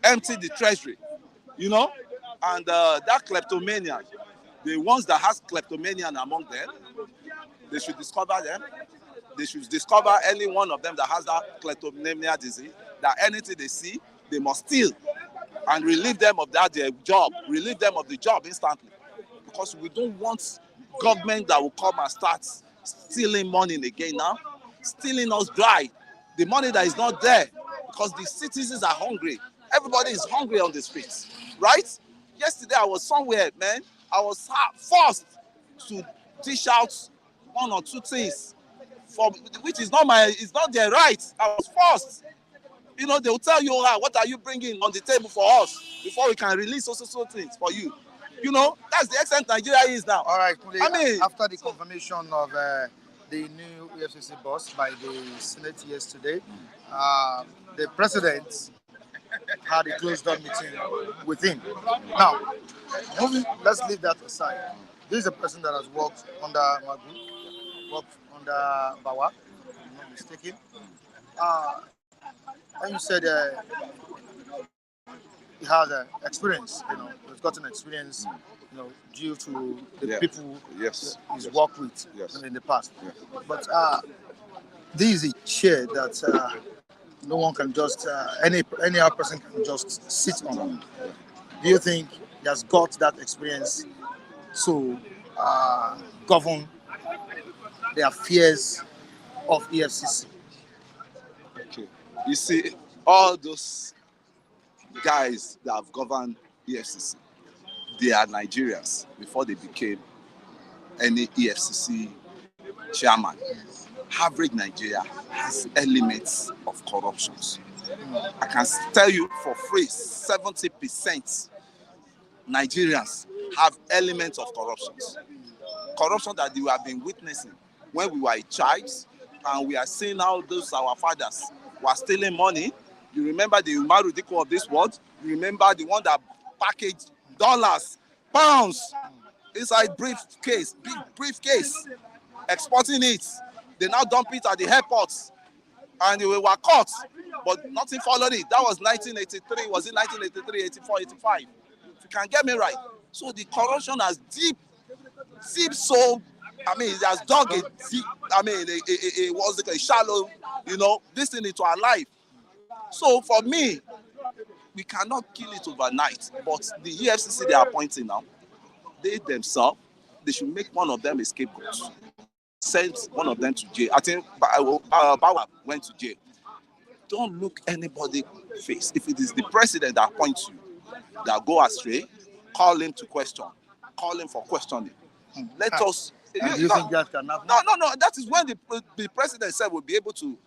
Empty the treasury, and that kleptomania, the ones that has kleptomania among them, they should discover them. They should discover any one of them that has that kleptomania disease, that anything they see, they must steal and relieve them of that their job, relieve them of the job instantly. Because we don't want government that will come and start stealing money again now, stealing us dry. The money that is not there, because the citizens are hungry. Everybody is hungry on the streets, right? Yesterday I was somewhere, man. I was forced to dish out one or two things, which is not it's not their right. I was forced. They will tell you, what are you bringing on the table for us before we can release so things for you. That's the extent Nigeria is now. All right, after the confirmation of the new EFCC boss by the Senate yesterday, the president had a closed-door meeting with him. Now, let's leave that aside. This is a person that has worked under Magu, worked under Bawa, if I'm not mistaken. And you said he has experience, he's gotten experience, due to the people he's worked with in the past. Yeah. But this is a chair that no one can just, any other person can just sit on. Do you think he has got that experience to govern the affairs of EFCC? Okay. You see, all those guys that have governed EFCC, they are Nigerians before they became any EFCC chairman. Average Nigeria has elements of corruption. I can tell you for free, 70% Nigerians have elements of corruption. Corruption that we have been witnessing when we were a child, and we are seeing how those our fathers were stealing money. You remember the Umaru Diko of this world? You remember the one that packaged dollars, pounds inside big briefcase, exporting it. They now dump it at the airports, and they were caught, but nothing followed it. That was 1983. Was it 1983, 84, 85? If you can get me right. So the corruption has deep so, it has dug a deep, it was like a shallow, this thing into our life. So for me, we cannot kill it overnight. But the EFCC they are appointing now, they themselves, they should make one of them a scapegoat. Send one of them to jail. I think Bawa went to jail. Don't look anybody face. If it is the president that appoints you, that go astray, call him to question. Call him for questioning. Let us. And do you think that can happen? No. That is when the president said we'll be able to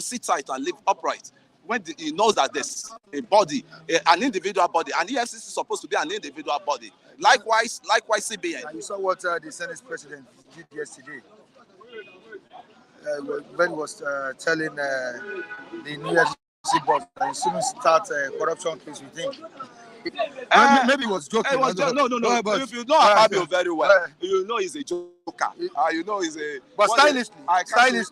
sit tight and live upright. When he knows that there's a body, an individual body, and EFCC is supposed to be an individual body. Likewise CBN. And you saw what the Senate president did yesterday when he was telling the new EFCC boss that he shouldn't start a corruption case with him. Maybe he was joking. No. But, if you know Fabio very well, you know he's a joker. You know he's a. But stylishly, I can't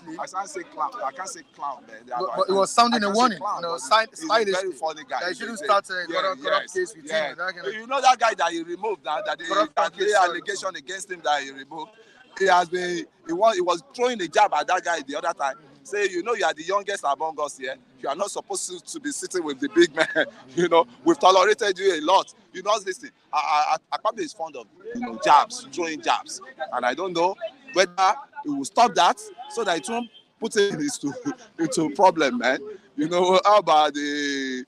say clown. I can't say clown, man. But it was sounding a warning. Stylishly. He's a very funny guy. That he shouldn't start a corrupt case with him. You know that guy that he removed now, that the allegation against him that he removed. He was throwing a jab at that guy the other time. Say, you are the youngest among us here. You are not supposed to be sitting with the big man. We've tolerated you a lot. This thing. Akpabio is fond of jabs, throwing jabs, and I don't know whether he will stop that so that it won't put him into problem, man. How about the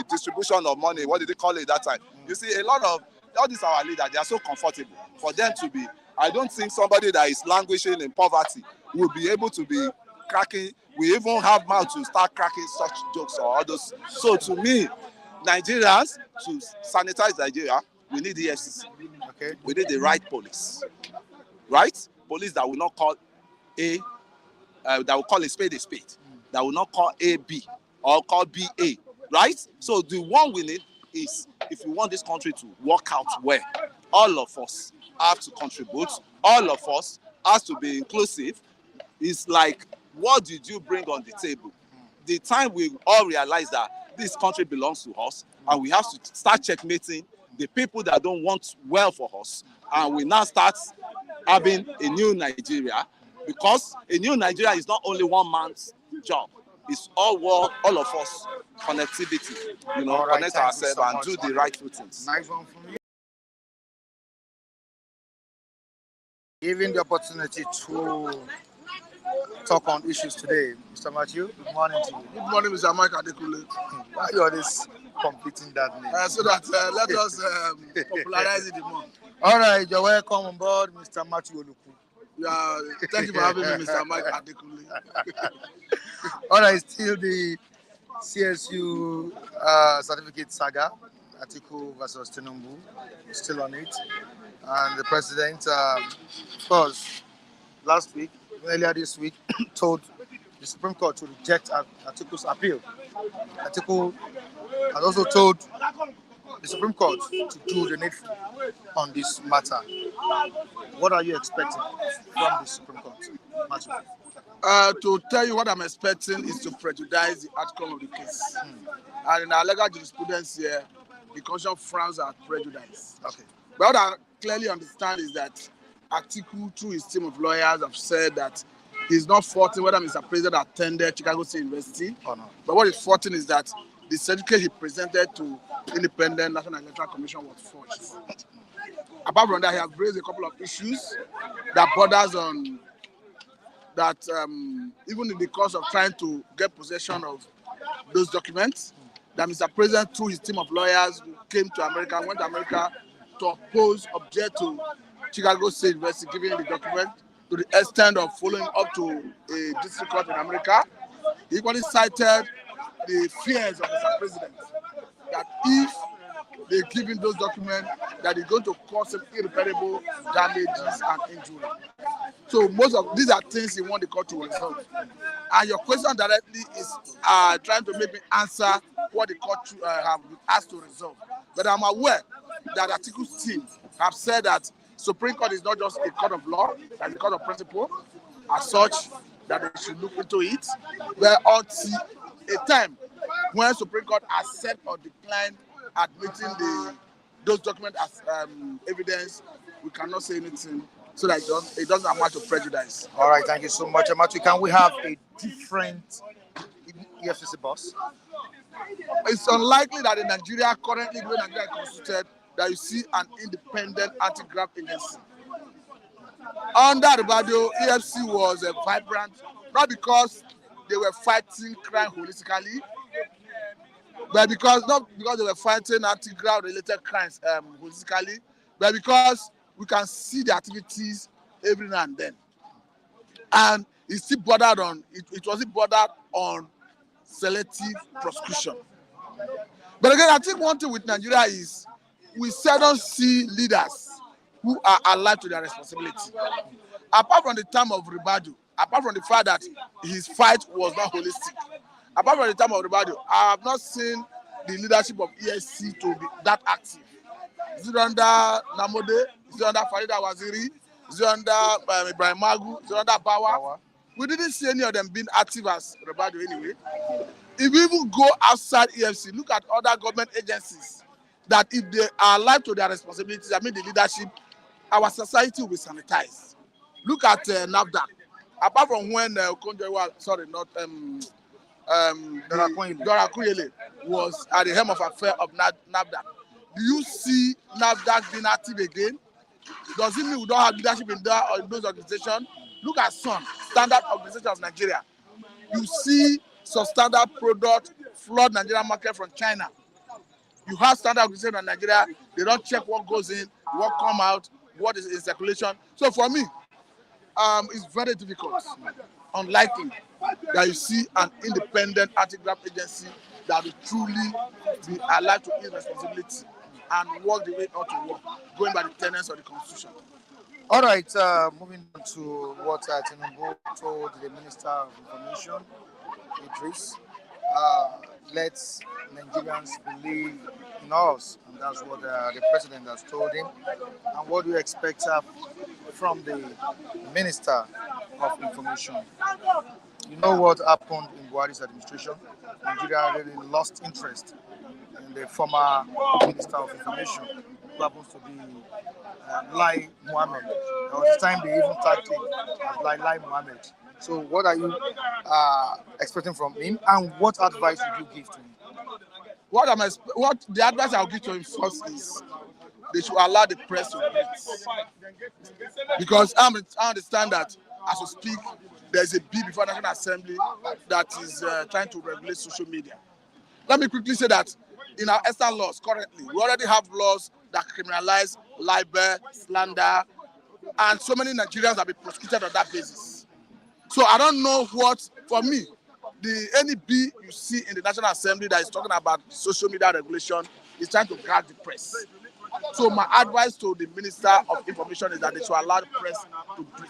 distribution of money? What did they call it that time? You see, a lot of all these our leaders, they are so comfortable for them to be. I don't think somebody that is languishing in poverty will be able to be cracking. We even have mouth to start cracking such jokes or others. So to me, Nigerians, to sanitize Nigeria, we need the EFCC. Okay. We need the right police. Right? Police that will not call that will call a spade, that will not call A B or call B A. Right? So the one we need is, if we want this country to work out well, all of us have to contribute. All of us has to be inclusive. It's like, what did you bring on the table? The time we all realize that this country belongs to us, and we have to start checkmating the people that don't want well for us, and we now start having a new Nigeria, because a new Nigeria is not only one man's job. It's all of us, connectivity, connect ourselves and do the right things. Nice one from you. Given the opportunity to talk on issues today, Mr. Matthew, good morning to you. Good morning, Mr. Mike Adekunle. Why are you always completing that name? So that let us popularize it more. All right, you're welcome on board, Mr. Matthew Oluku. Yeah, thank you for having me, Mr. Mike Adekunle. All right, still the CSU certificate saga, Atiku versus Tinubu, still on it. And the president, of course, earlier this week, told the Supreme Court to reject Atiku's appeal. Atiku has also told the Supreme Court to do the needful on this matter. What are you expecting from the Supreme Court? To tell you what I'm expecting is to prejudice the outcome of the case. And in our legal jurisprudence here, the Constitution frowns at prejudice. Okay. But what I clearly understand is that Atiku, through his team of lawyers, have said that he's not faulting whether Mr. President attended Chicago State University. Oh, no. But what he's faulting is that the certificate he presented to Independent National Electoral Commission was forged. Apart from that, he has raised a couple of issues that borders on that even in the course of trying to get possession of those documents, that Mr. President, through his team of lawyers, came to America, went to America to object to Chicago State University giving the document, to the extent of following up to a district court in America. He equally cited the fears of Mr. President that if they give him those documents, that it's going to cause him irreparable damages and injury. So most of these are things he wants the court to resolve. And your question directly is trying to make me answer what the court have asked to resolve. But I'm aware that Atiku's team have said that Supreme Court is not just a court of law, it's a court of principle, as such that they should look into it. But until a time when Supreme Court accept or decline admitting those documents as evidence, we cannot say anything so that it doesn't amount to prejudice. All right, thank you so much, Matthew. Can we have a different EFCC boss? It's unlikely that in Nigeria, currently the way Nigeria is constituted, that you see an independent anti-graft agency. Under Ribado, EFCC was vibrant, not because they were fighting crime holistically, but not because they were fighting anti-graft related crimes holistically, but because we can see the activities every now and then. And It still bordered on it wasn't bordered on selective prosecution. But again, I think one thing with Nigeria is we seldom see leaders who are alive to their responsibility. Apart from the time of Ribadu, apart from the fact that his fight was not holistic, apart from the time of Ribadu, I have not seen the leadership of ESC to be that active. Is it under Namode? Is it under Farida Waziri? Is it under Ibrahim Magu? Is it under Bawa? We didn't see any of them being active as Ribadu anyway. If we even go outside EFC, look at other government agencies that if they are alive to their responsibilities, I mean the leadership, our society will be sanitized. Look at NAFDAC. Apart from when Dora Kuyele was at the helm of affair of NAFDAC, do you see NAFDAC being active again? Does it mean we don't have leadership in those organizations? Look at SUN, Standard Organization of Nigeria. You see substandard product flood Nigerian market from China. You have standard organization in Nigeria, they don't check what goes in, what come out, what is in circulation. So for me, it's very difficult, unlikely that you see an independent anti-graft agency that will truly be alive to its responsibility and work the way it ought to work, going by the tenets of the Constitution. All right, moving on to what Tinubu told the Minister of Information, Idris. Let Nigerians believe in us, and that's what the president has told him. And what do you expect from the Minister of Information? You know what happened in Buhari's administration? Nigeria really lost interest in the former Minister of Information, who happens to be Lai Mohammed. There was a time they even tagged him as Lai Mohammed. So what are you expecting from him, and what advice would you give to him? What the advice I'll give to him first is they should allow the press to breathe. Because I understand that as we speak, there's a bill before the National Assembly that is trying to regulate social media. Let me quickly say that in our extant laws currently, we already have laws that criminalize libel, slander, and so many Nigerians have been prosecuted on that basis. So I don't know what, for me, any bill you see in the National Assembly that is talking about social media regulation is trying to guard the press. So my advice to the Minister of Information is that they should allow the press to breathe.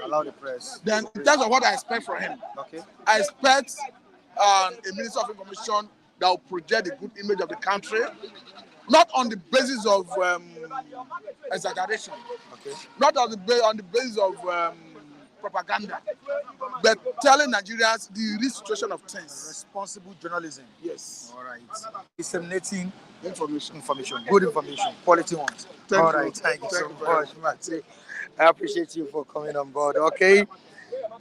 Allow the press. Then in terms of what I expect from him, okay, I expect a Minister of Information that will project the good image of the country, not on the basis of exaggeration, okay, not on the basis of propaganda, but telling Nigerians the real situation of things. Responsible journalism. Yes. All right. Disseminating information, good information, quality ones. All right. Thank you so much, Matty. I appreciate you for coming on board. Okay.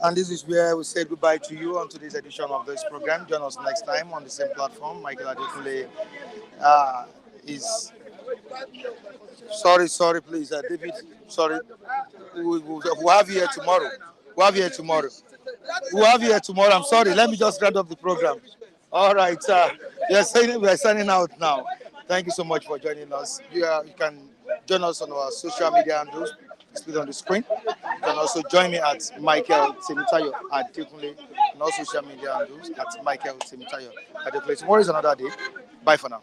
And this is where we say goodbye to you on today's edition of this program. Join us next time on the same platform. Michael Adekunle is. Sorry, please, David. Sorry. We'll have you here tomorrow. We'll have you here tomorrow. I'm sorry. Let me just round up the program. All right. We are signing out now. Thank you so much for joining us. You can join us on our social media handles displayed on the screen. You can also join me at Michael Temitayo at Adekunle on all social media handles at Michael Temitayo at Adekunle. Tomorrow is another day. Bye for now.